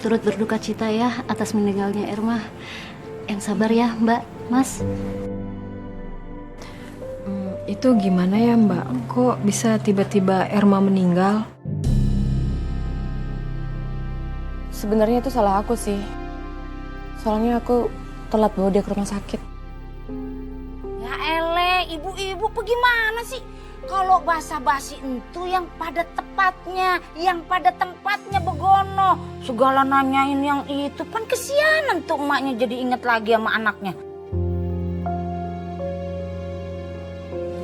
turut berduka cita ya atas meninggalnya Irma. Yang sabar ya Mbak, Mas. Itu gimana ya Mbak? Kok bisa tiba-tiba Irma meninggal? Sebenarnya itu salah aku sih. Soalnya aku telat bawa dia ke rumah sakit. Ya ele, ibu-ibu bagaimana sih? Kalau basa-basi itu yang pada tepatnya, yang pada tempatnya begono. Segala nanyain yang itu, kan kesianan tuh emaknya jadi inget lagi sama anaknya.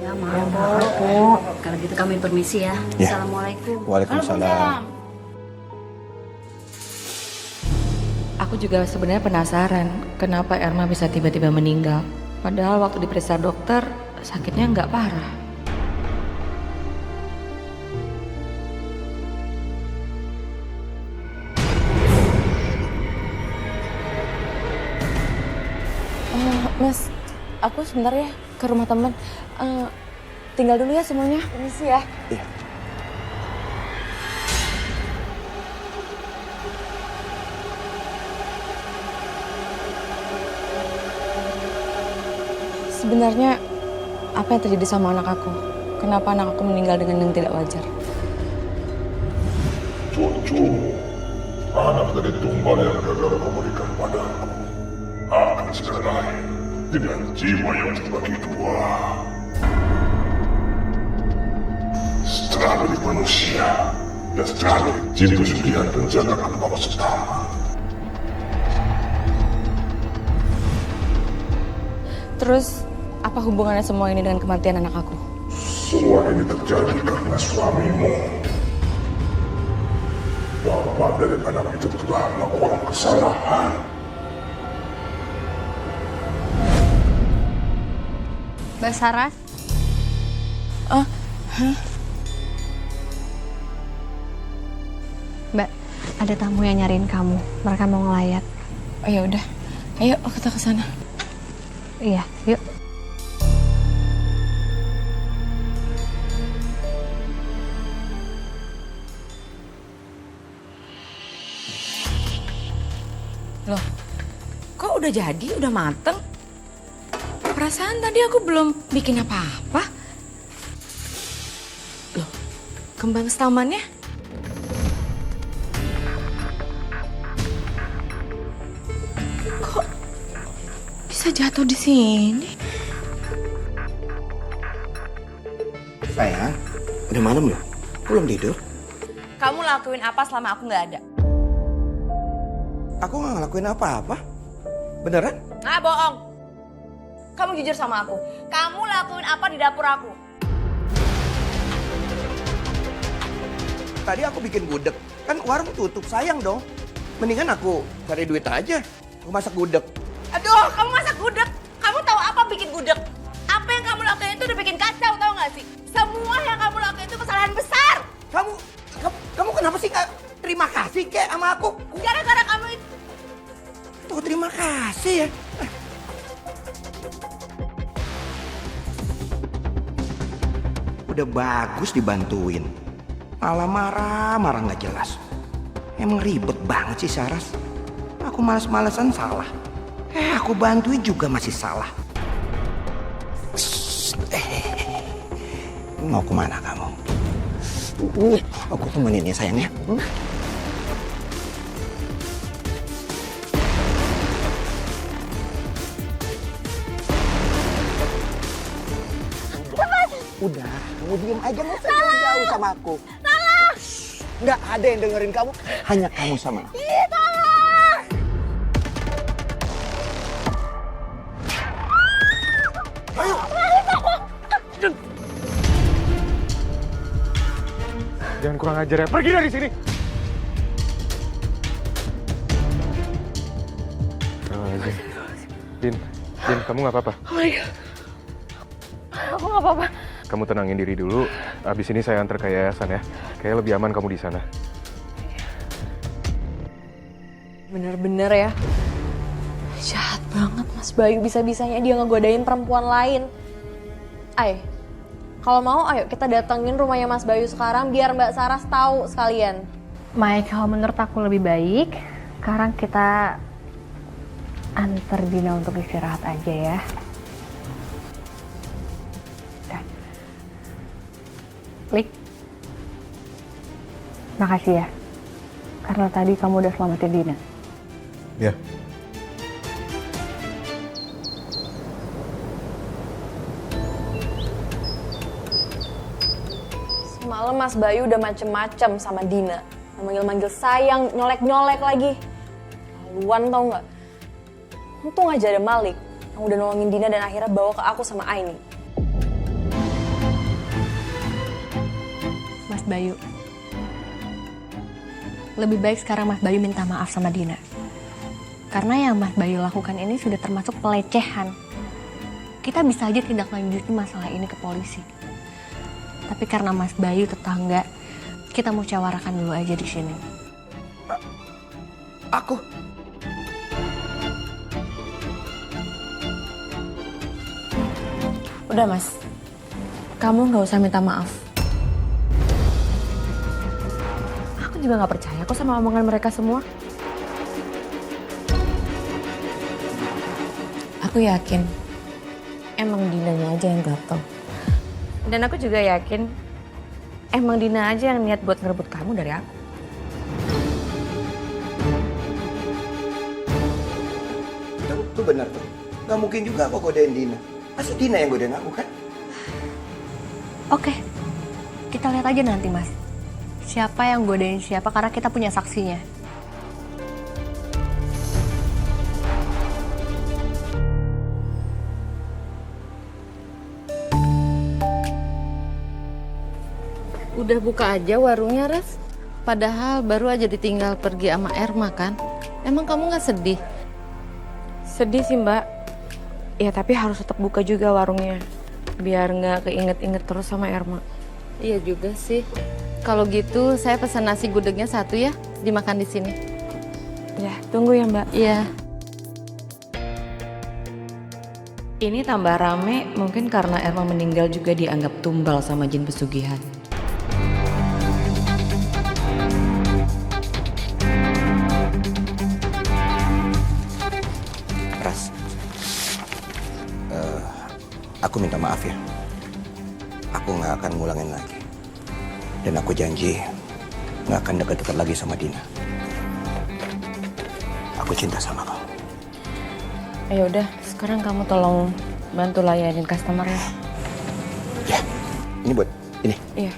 Ya maaf Bu. Kalau gitu kami permisi ya. Ya. Assalamualaikum. Waalaikumsalam. Aku juga sebenarnya penasaran kenapa Irma bisa tiba-tiba meninggal. Padahal waktu diperiksa dokter, sakitnya nggak parah. Mas, aku sebentar ya ke rumah teman. Tinggal dulu ya semuanya. Permisi ya. Iya. Sebenarnya apa yang terjadi sama anak aku? Kenapa anak aku meninggal dengan yang tidak wajar? Cucu, anak dari tumbal yang gagal kau berikan padaku akan segera lahir dengan jiwa yang terbagi dua. Setelah dari manusia dan setelah dari jin pesugihan penjaga Kembang Setama. Terus apa hubungannya semua ini dengan kematian anak aku? Semua ini terjadi karena suamimu. Bapak dari anak itu telah melakukan kesalahan. Mbak Saras? Mbak, ada tamu yang nyariin kamu. Mereka mau ngelayat. Oh ya udah, ayo kita ke sana. Iya, yuk. Loh, kok udah jadi, udah mateng? Perasaan tadi aku belum bikin apa-apa. Loh, kembang setamannya? Kok bisa jatuh di sini? Sayang, udah malam loh. Belum tidur? Kamu lakuin apa selama aku nggak ada? Aku nggak ngelakuin apa-apa. Beneran? Nggak bohong. Kamu jujur sama aku. Kamu lakuin apa di dapur aku? Tadi aku bikin gudeg. Kan warung tutup, sayang dong. Mendingan aku cari duit aja. Aku masak gudeg. Aduh, kamu masak gudeg. Kamu tahu apa bikin gudeg? Apa yang kamu lakuin itu udah bikin kacau, tahu nggak sih? Semua yang kamu lakuin itu kesalahan besar. Kamu kenapa sih nggak terima kasih kek sama aku? Gara-gara kamu itu. Tuh terima kasih ya. Udah bagus dibantuin. Malah marah nggak jelas. Emang ribet banget sih Saras. Aku malas-malesan salah. Aku bantuin juga masih salah. Mau kemana kamu? Aku temenin ya sayang ya. Udah, kamu diem aja, nggak usah jauh-jauh sama aku. Salah! Nggak ada yang dengerin kamu, hanya kamu sama aku. Salah! Ayo! Jangan kurang ajar ya, pergi dari sini! Din, kamu nggak apa-apa? Oh my God. Aku nggak apa-apa. Kamu tenangin diri dulu. Abis ini saya antar ke yayasan ya. Kayaknya lebih aman kamu di sana. Bener-bener ya. Jahat banget Mas Bayu. Bisa-bisanya dia ngegodain perempuan lain. Kalau mau ayo kita datengin rumahnya Mas Bayu sekarang biar Mbak Saras tahu sekalian. Mai, kalau menurut aku lebih baik Sekarang kita antar Dina untuk istirahat aja ya. Lik, makasih ya. Karena tadi kamu udah selamatin Dina. Ya. Semalam Mas Bayu udah macem-macem sama Dina. Manggil-manggil sayang, nyolek-nyolek lagi. Haluan tau nggak? Untung aja ada Malik yang udah nolongin Dina dan akhirnya bawa ke aku sama Aini. Mas Bayu, lebih baik sekarang Mas Bayu minta maaf sama Dina. Karena yang Mas Bayu lakukan ini sudah termasuk pelecehan. Kita bisa aja tindak lanjuti masalah ini ke polisi. Tapi karena Mas Bayu tetangga, kita musyawarahkan dulu aja di sini. Aku? Udah Mas, kamu nggak usah minta maaf. Aku juga nggak percaya kok sama omongan mereka semua. Aku yakin emang Dinanya aja yang gatel. Dan aku juga yakin emang Dina aja yang niat buat ngerebut kamu dari aku. Itu benar tuh. Gak mungkin juga aku godain Dina. Pasti Dina yang godain aku kan? Oke, kita lihat aja nanti Mas. Siapa yang godain siapa karena kita punya saksinya. Udah buka aja warungnya, Res. Padahal baru aja ditinggal pergi sama Erma kan. Emang kamu nggak sedih? Sedih sih Mbak. Ya tapi harus tetap buka juga warungnya. Biar nggak keinget-inget terus sama Erma. Iya juga sih. Kalau gitu saya pesan nasi gudegnya 1 ya, dimakan di sini. Ya, tunggu ya Mbak. Iya. Ini tambah rame mungkin karena Erma meninggal juga dianggap tumbal sama jin pesugihan. Ras, aku minta maaf ya. Aku nggak akan ngulangin lagi. Dan aku janji nggak akan dekat-dekat lagi sama Dina. Aku cinta sama kamu. Ya udah, sekarang kamu tolong bantu layanin customer ya. Ya, ini buat ini. Iya.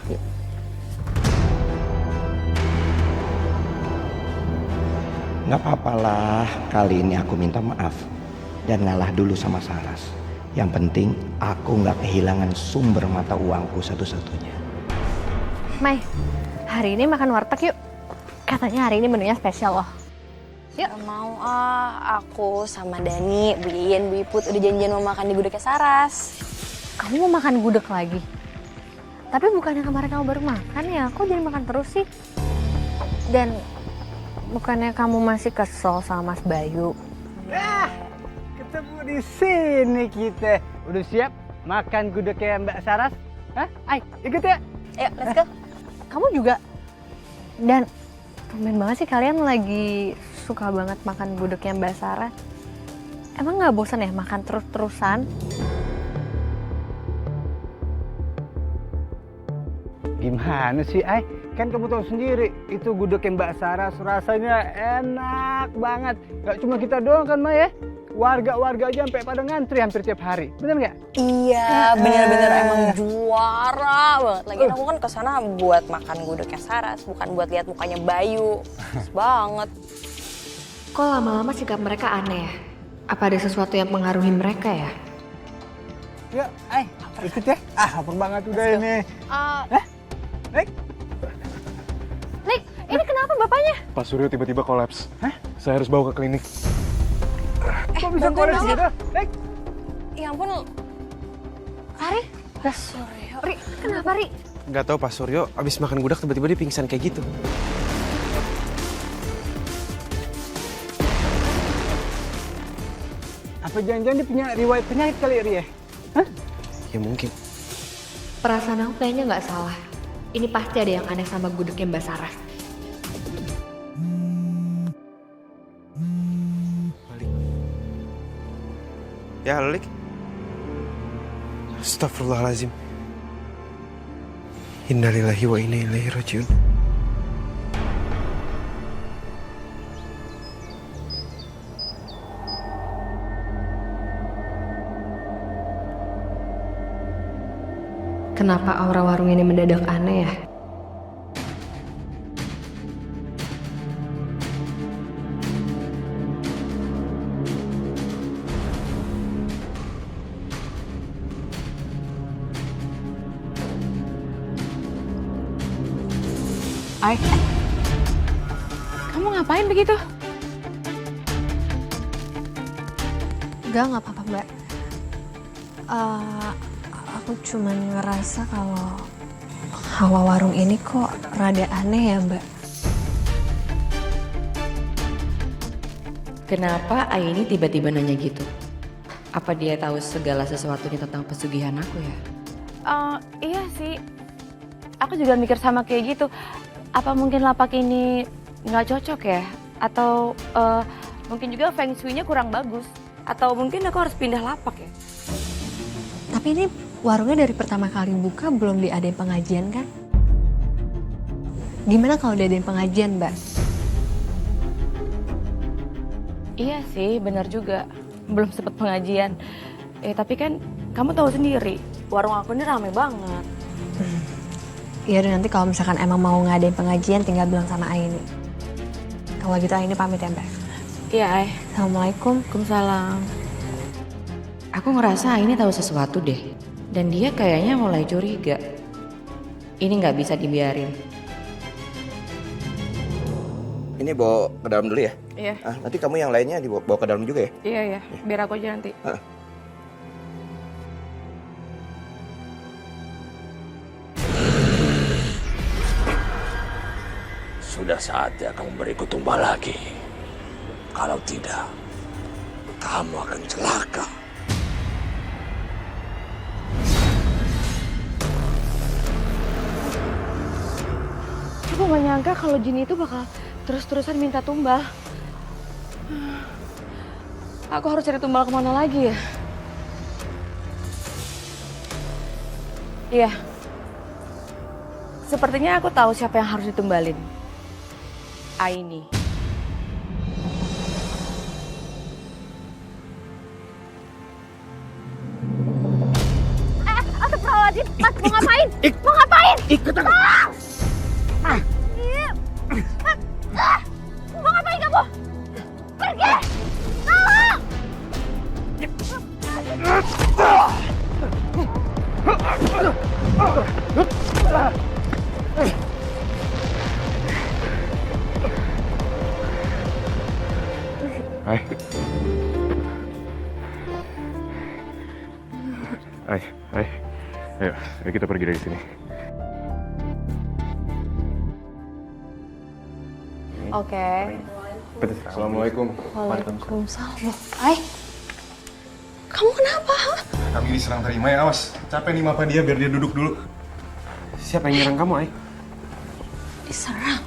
Nggak apa-apalah, kali ini aku minta maaf dan ngalah dulu sama Saras. Yang penting aku nggak kehilangan sumber mata uangku satu-satunya. Mai, hari ini makan warteg yuk. Katanya hari ini menunya spesial loh. Yuk. Mau aku sama Dani, Bu Iin, Bu Iput udah janjian mau makan di gudegnya Saras. Kamu mau makan gudeg lagi? Tapi bukannya kemarin kamu baru makan ya? Kok jadi makan terus sih? Dan bukannya kamu masih kesel sama Mas Bayu? Ketemu di sini kita. Udah siap makan gudegnya Mbak Saras? Hah? Ayo, ikut ya. Ayo, let's go. Kamu juga. Dan tumben banget sih kalian lagi suka banget makan gudegnya Mbak Saras. Emang nggak bosan ya makan terus-terusan? Gimana sih, Ay? Kan kamu tahu sendiri, itu gudegnya Mbak Saras rasanya enak banget. Gak cuma kita doang kan, Ma ya? Warga-warga aja sampai pada ngantri hampir tiap hari. Bener nggak? Iya, bener-bener emang juara banget. Lagian aku kan kesana buat makan gudegnya Saras, bukan buat lihat mukanya Bayu. Pas banget. Kok lama-lama sikap mereka aneh ya? Apa ada sesuatu yang mengaruhi mereka ya? Yuk, Ay, ikut ya. Lapar banget udah ini. Lik? Lik, ini kenapa bapaknya? Pak Suryo tiba-tiba kolaps. Hah? Saya harus bawa ke klinik. Kok bisa kolaps gitu? Lik? Ya ampun. Ari? Suryo. Ri, kenapa Ri? Nggak tahu Pak Suryo, abis makan gudeg tiba-tiba dia pingsan kayak gitu. Apa jangan-jangan dia punya riwayat penyakit kali ya, Ri ya? Hah? Ya mungkin. Perasaan aku kayaknya nggak salah. Ini pasti ada yang aneh sama gudegnya Mbak Saras. Ya, halo Lik. Astagfirullahaladzim. Innalillahi wa inna ilaihi rajiun. Kenapa aura warung ini mendadak aneh ya? Ay, kamu ngapain begitu? Enggak apa-apa Mbak. Aku cuman ngerasa kalau hawa warung ini kok rada aneh ya Mbak. Kenapa Aini tiba-tiba nanya gitu? Apa dia tahu segala sesuatunya tentang pesugihan aku ya? Iya sih. Aku juga mikir sama kayak gitu. Apa mungkin lapak ini nggak cocok ya? Atau mungkin juga feng shui-nya kurang bagus? Atau mungkin aku harus pindah lapak ya? Tapi ini warungnya dari pertama kali buka belum diadain pengajian kan? Gimana kalau diadain pengajian Mbak? Iya sih, benar juga. Belum sempet pengajian. Tapi kan kamu tahu sendiri, warung aku ini rame banget. Iya nanti kalau misalkan emang mau ngadain pengajian tinggal bilang sama Aini. Kalau gitu Aini pamit ya Mbak. Iya Ay. Assalamualaikum. Waalaikumsalam. Aku ngerasa Aini tahu sesuatu deh. Dan dia kayaknya mulai curiga. Ini nggak bisa dibiarin. Ini bawa ke dalam dulu ya? Iya. Nanti kamu yang lainnya dibawa ke dalam juga ya? Iya ya, biar aku aja nanti. Sudah saatnya kamu beriku tumbal lagi. Kalau tidak, kamu akan celaka. Aku gak nyangka kalau Jin itu bakal terus-terusan minta tumbal. Aku harus cari tumbal kemana lagi ya? Iya. Sepertinya aku tahu siapa yang harus ditumbalin. Aini. Astagfirullahaladzim, Mas mau ngapain? Mau ngapain? Ikut aku. Mau ngapain kamu? Pergi! Tolong! Ayo kita pergi dari sini. Oke. Assalamualaikum. Waalaikumsalam. Ay, kamu kenapa? Kami diserang tadi. Maya, awas. Capek nih mapa dia, biar dia duduk dulu. Siapa yang nyerang kamu, Ay? Diserang?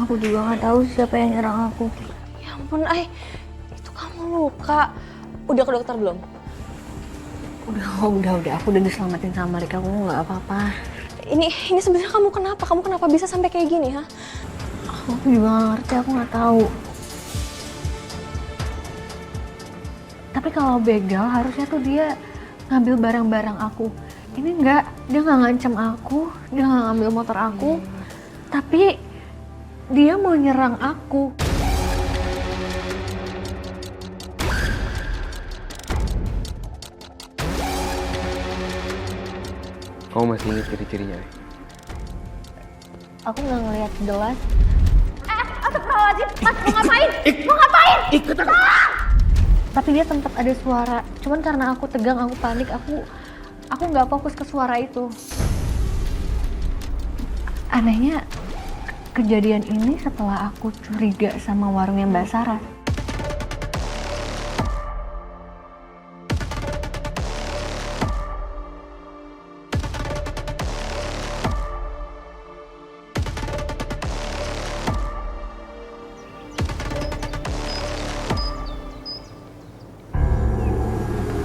Aku juga gak tahu siapa yang nyerang aku. Ya ampun, Ay. Itu kamu luka. Udah ke dokter belum? Udah. Aku udah diselamatin sama mereka. Kamu nggak apa-apa. Ini sebenarnya kamu kenapa? Kamu kenapa bisa sampai kayak gini, ha? Aku juga nggak ngerti. Aku nggak tahu. Tapi kalau begal harusnya tuh dia ngambil barang-barang aku. Ini enggak. Dia nggak ngancam aku. Dia nggak ngambil motor aku. Tapi dia mau nyerang aku. Kamu masih ingat ciri-cirinya, Ay? Aku nggak ngelihat jelas. Astagfirullahaladzim, Mas mau ngapain? Mau ngapain? Ikut aku. Tapi dia tempat ada suara. Cuman karena aku tegang, aku panik, aku nggak fokus ke suara itu. Anehnya kejadian ini setelah aku curiga sama warungnya Mbak Sarah.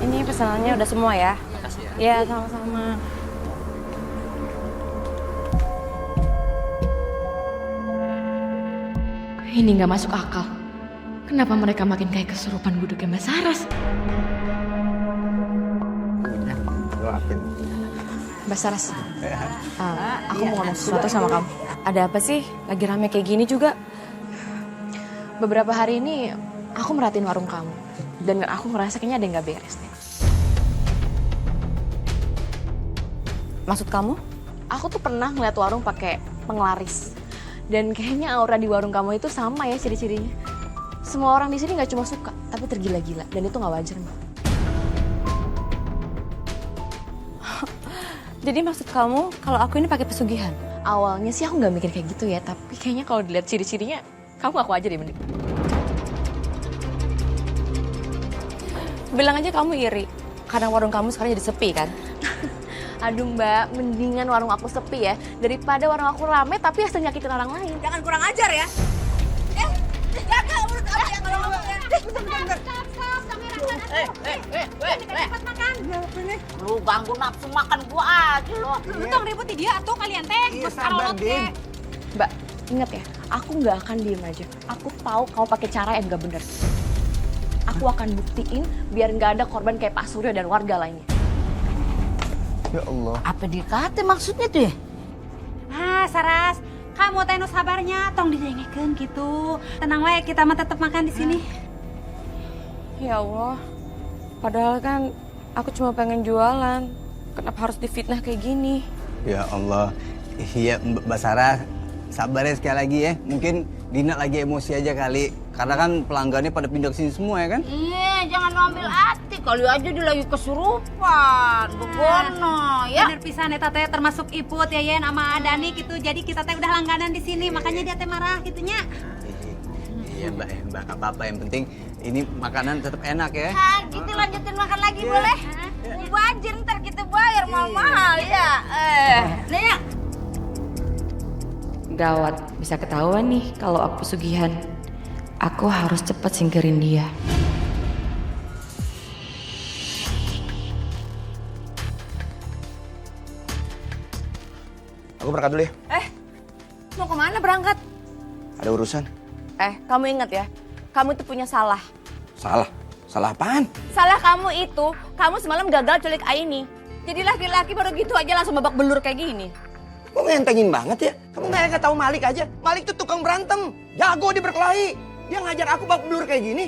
Ini Ini pesanannya udah semua ya. Makasih ya. Ya, sama-sama. Ini nggak masuk akal. Kenapa mereka makin kayak kesurupan gudegnya Mbak Saras? Doain. Mbak Saras, aku mau ngomong sesuatu sama kamu. Ada apa sih? Lagi rame kayak gini juga. Beberapa hari ini aku merhatiin warung kamu. Dan aku ngerasa kayaknya ada yang nggak beres nih. Maksud kamu? Aku tuh pernah ngeliat warung pakai penglaris. Dan kayaknya aura di warung kamu itu sama ya ciri-cirinya. Semua orang di sini nggak cuma suka, tapi tergila-gila. Dan itu nggak wajar, Mbak. Jadi maksud kamu kalau aku ini pakai pesugihan? Awalnya sih aku nggak mikir kayak gitu ya, tapi kayaknya kalau dilihat ciri-cirinya, kamu aku aja deh mending. Bilang aja kamu iri, karena warung kamu sekarang jadi sepi kan? Aduh Mbak, mendingan warung aku sepi ya, daripada warung aku rame tapi asal nyakitin orang lain. Jangan kurang ajar ya. Jaga mulut kamu yang kalau ngomong ya. Lu ganggu nafsu makan gua aja lo. Lu tong ribut di dia tuh kalian teh. Iya, sabar, Din. Mbak, ingat ya, aku nggak akan diem aja. Aku tahu kamu pakai cara yang nggak bener. Aku akan buktiin biar nggak ada korban kayak Pak Suryo dan warga lainnya. Ya Allah. Apa dikate maksudnya tuh ya? Ah, Saras, kamu teh nu sabarnya tong didengekeun gitu. Tenang wae, kita mah tetep makan di sini. Ya Allah, padahal kan aku cuma pengen jualan. Kenapa harus difitnah kayak gini? Ya Allah. Iya Mbak Sarah, sabar ya sekali lagi ya. Mungkin Dina lagi emosi aja kali. Karena kan pelanggannya pada pindah ke sini semua ya kan? Iya, jangan ambil hati. Kali aja dia lagi kesurupan. Begono, ya. Bener pisan eta teh termasuk Iput ya Yen sama Dani gitu. Jadi kita teh udah langganan di sini, makanya dia teh marah gitunya. Iya Mbak, nggak apa-apa. Yang penting ini makanan tetap enak ya. Nah, gitu lanjutin makan lagi boleh? Wajir ntar kita bayar mahal-mahal ya. Nih ya. Gawat, bisa ketahuan nih kalau aku pesugihan. Aku harus cepat singkirin dia. Aku berangkat dulu ya. Mau kemana berangkat? Ada urusan. Kamu ingat ya, kamu itu punya salah. Salah? Salah apaan? Salah kamu itu, kamu semalam gagal culik Aini. Jadi laki-laki baru gitu aja langsung babak belur kayak gini. Kamu ngentengin banget ya? Kamu nggak tahu Malik aja. Malik tuh tukang berantem. Jago dia berkelahi. Dia ngajar aku babak belur kayak gini.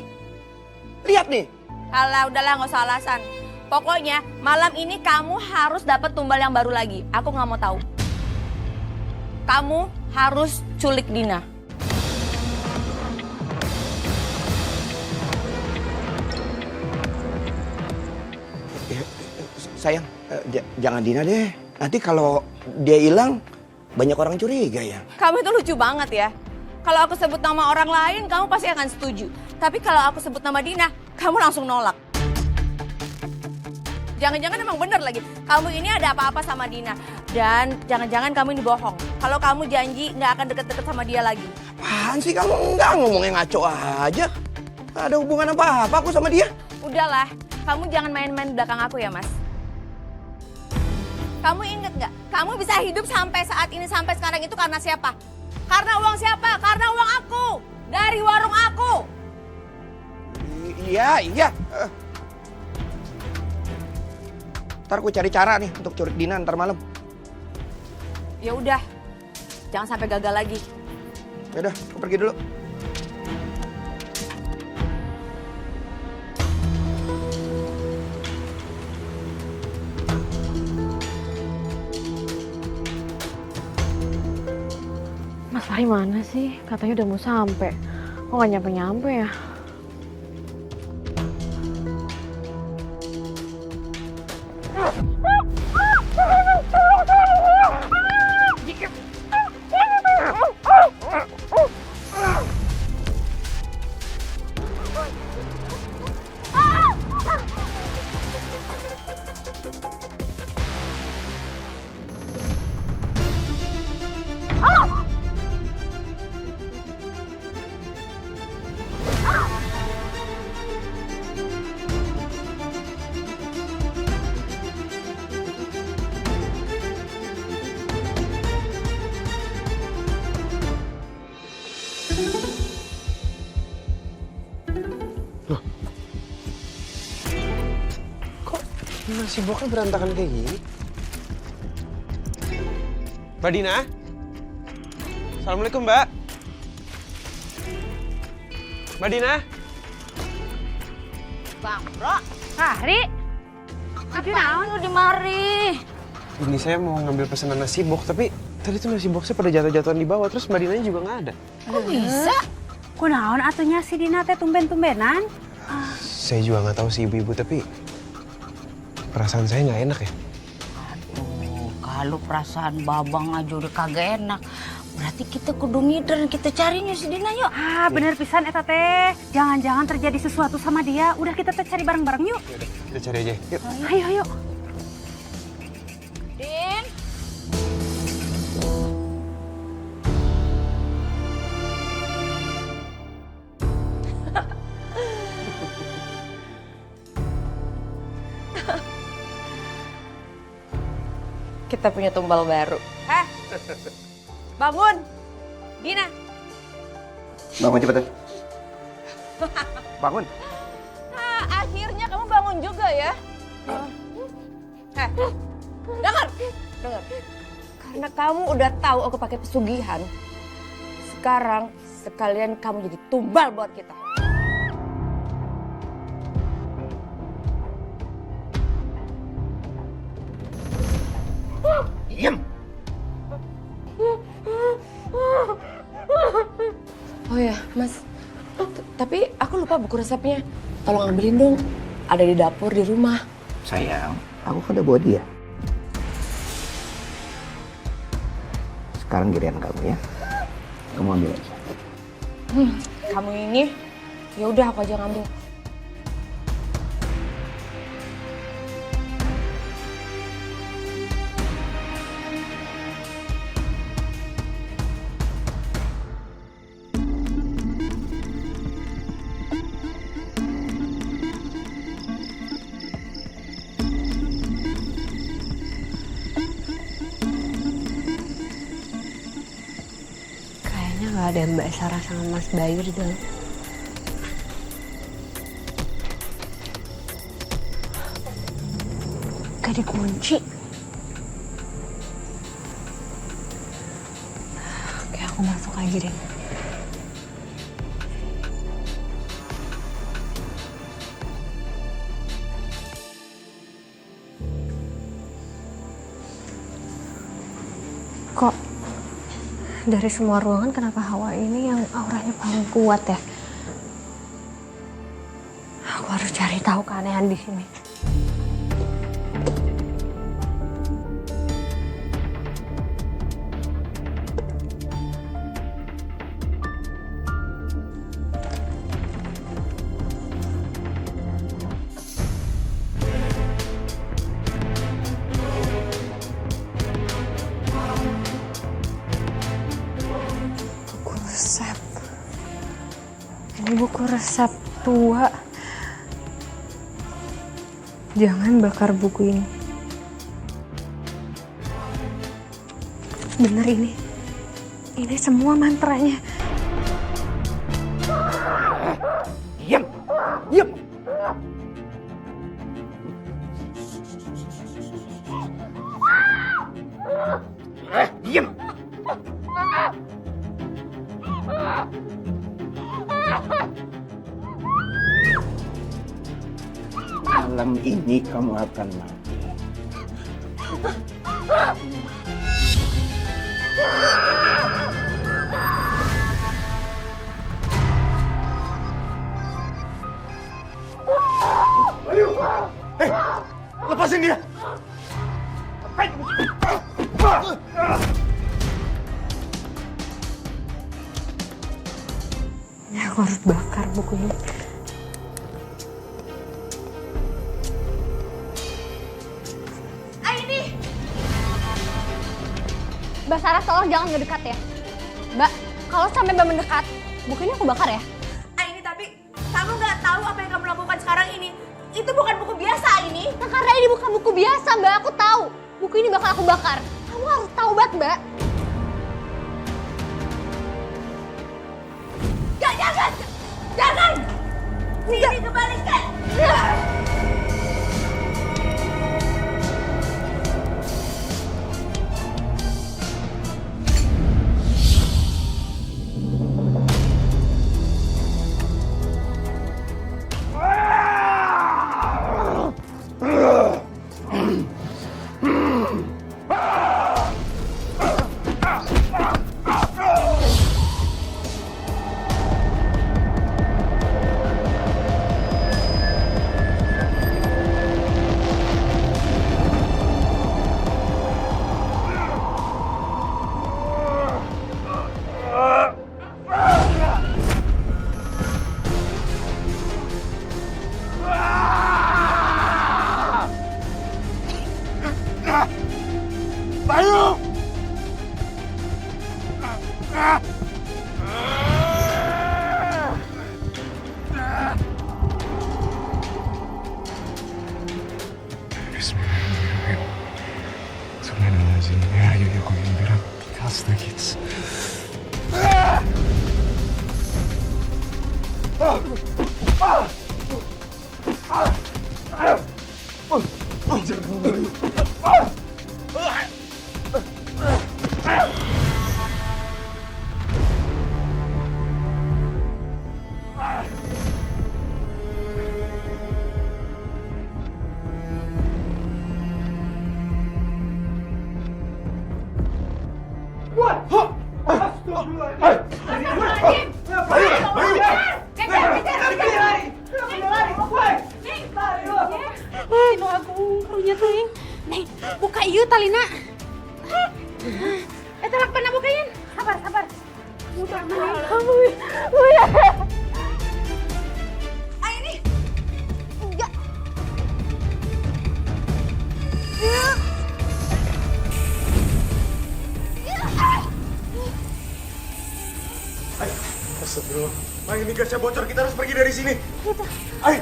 Lihat nih. Alah, udahlah nggak usah alasan. Pokoknya malam ini kamu harus dapat tumbal yang baru lagi. Aku nggak mau tahu. Kamu harus culik Dina. Sayang, jangan Dina deh. Nanti kalau dia hilang, banyak orang curiga ya. Kamu itu lucu banget ya. Kalau aku sebut nama orang lain, kamu pasti akan setuju. Tapi kalau aku sebut nama Dina, kamu langsung nolak. Jangan-jangan emang bener lagi, kamu ini ada apa-apa sama Dina. Dan jangan-jangan kamu ini bohong. Kalau kamu janji nggak akan deket-deket sama dia lagi. Apaan sih kamu? Enggak, ngomongnya ngaco aja. Ada hubungan apa-apa aku sama dia. Udahlah, kamu jangan main-main di belakang aku ya, Mas. Kamu inget nggak? Kamu bisa hidup sampai saat ini, sampai sekarang itu karena siapa? Karena uang siapa? Karena uang aku. Dari warung aku. Iya. Ntar aku cari cara nih untuk culik Dina ntar malam. Ya udah, jangan sampai gagal lagi. Yaudah, aku pergi dulu. Mas Fahri mana sih? Katanya udah mau sampai. Kok nggak nyampe-nyampe ya? Nasiboknya berantakan kayak gini. Mbak Dina? Assalamualaikum, Mbak. Mbak Dina? Bang Bro, Fahri. Aduh, naon lu di mari? Ini saya mau ngambil pesanan nasi box, tapi tadi tuh nasi boxnya pada jatuh-jatuhan di bawah, terus Mbak Dinanya juga nggak ada. Kok bisa? Kunaon atunya si Dina teh tumben-tumbenan? Saya juga nggak tahu sih ibu-ibu, tapi perasaan saya nggak enak ya. Aduh, kalau perasaan babang aja udah kagak enak. Berarti kita kudu mider, kita carinya si Dina yuk. Ah, bener pisan eta teh. Jangan-jangan terjadi sesuatu sama dia. Udah kita teh cari bareng-bareng yuk. Yaudah, kita cari aja. Yuk. Ayo, ayo. Din. Kita punya tumbal baru. Bangun! Dina! Bangun cepetan. Bangun. Akhirnya kamu bangun juga ya. Dengar! Dengar. Karena kamu udah tahu aku pakai pesugihan, sekarang sekalian kamu jadi tumbal buat kita. Diam. Oh ya, Mas. Tapi aku lupa buku resepnya. Tolong ambilin dong. Ada di dapur di rumah. Sayang, aku kan udah bawa dia. Sekarang giliran kamu ya. Kamu ambil aja. Kamu ini, ya udah aku aja ngambil. Kayaknya nggak ada Mbak Sarah sama Mas Bayu di dalam. Gak dikunci. Oke, aku masuk aja deh. Kok dari semua ruangan kenapa Hawa ini yang auranya paling kuat ya? Aku harus cari tahu keanehan di sini. Resep. Ini buku resep tua. Jangan bakar buku ini. Bener ini. Ini semua mantranya. Diam. Diam. Diam. Malam ini kamu akan mati. Hei, lepasin dia. Aku harus bakar buku ini. Aini! Mbak Sarah, tolong jangan ngedekat ya. Mbak, kalau sampai Mbak mendekat, buku ini aku bakar ya. Ini tapi kamu nggak tahu apa yang kamu lakukan sekarang ini. Itu bukan buku biasa ini. Nah, karena ini bukan buku biasa, Mbak. Aku tahu. Buku ini bakal aku bakar. Kamu harus tahu banget, Mbak. Jangan! Jangan! Ini kembalikan! Astagfirullahaladzim. Ino agung, karunya teuing. Neng, buka ieu talina. Eta lak pernah bukain. Sabar, sabar. Mudah meneh. Ah ini. Enggak. Astagfirullah. Mang, ini gasnya bocor, kita harus pergi dari sini. Ayo.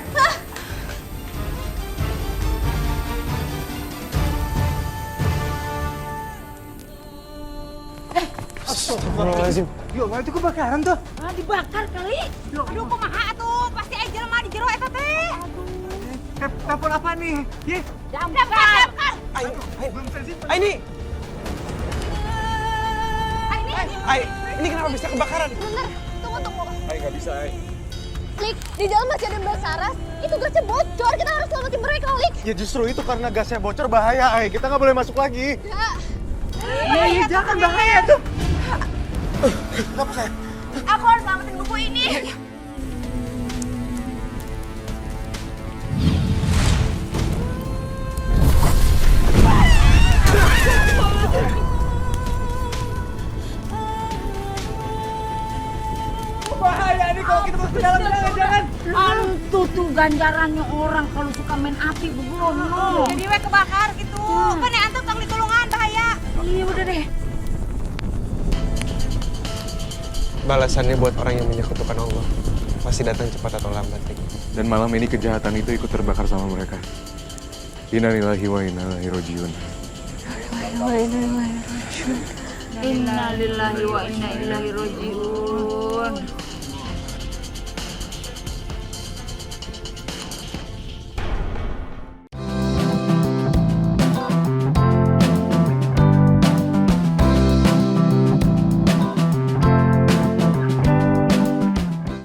Astagfirullahaladzim. Yo, itu kebakaran tuh. Ah, dibakar kali. Aduh, kumaha atuh? Pasti aya jelema di jero eta teh. Telepon apa nih? Ye. Damkar. Ini. Ini kenapa bisa kebakaran? Bener. Tunggu. Ay, nggak bisa, Ay. Lik, di dalam masih ada Mbak Saras. Itu gasnya bocor, kita harus selamatin mereka, Lik. Ya justru itu karena gasnya bocor bahaya, Ay. Kita nggak boleh masuk lagi. Ya, jangan bahaya tuh. Kenapa, sayang? Aku harus selamatin buku ini. Bahaya nih kalau kita masuk ke dalam, jangan. Antu tuh ganjarannya orang kalau suka main api begono. Jadi we kebakar gitu. Kan ya antu kang ditulungan bahaya. Iya udah deh. Balasannya buat orang yang menyekutukan Allah pasti datang cepat atau lambat. Dan malam ini kejahatan itu ikut terbakar sama mereka. Innalillahi wa inna ilaihi rajiun. Innalillahi wa inna ilaihi rajiun.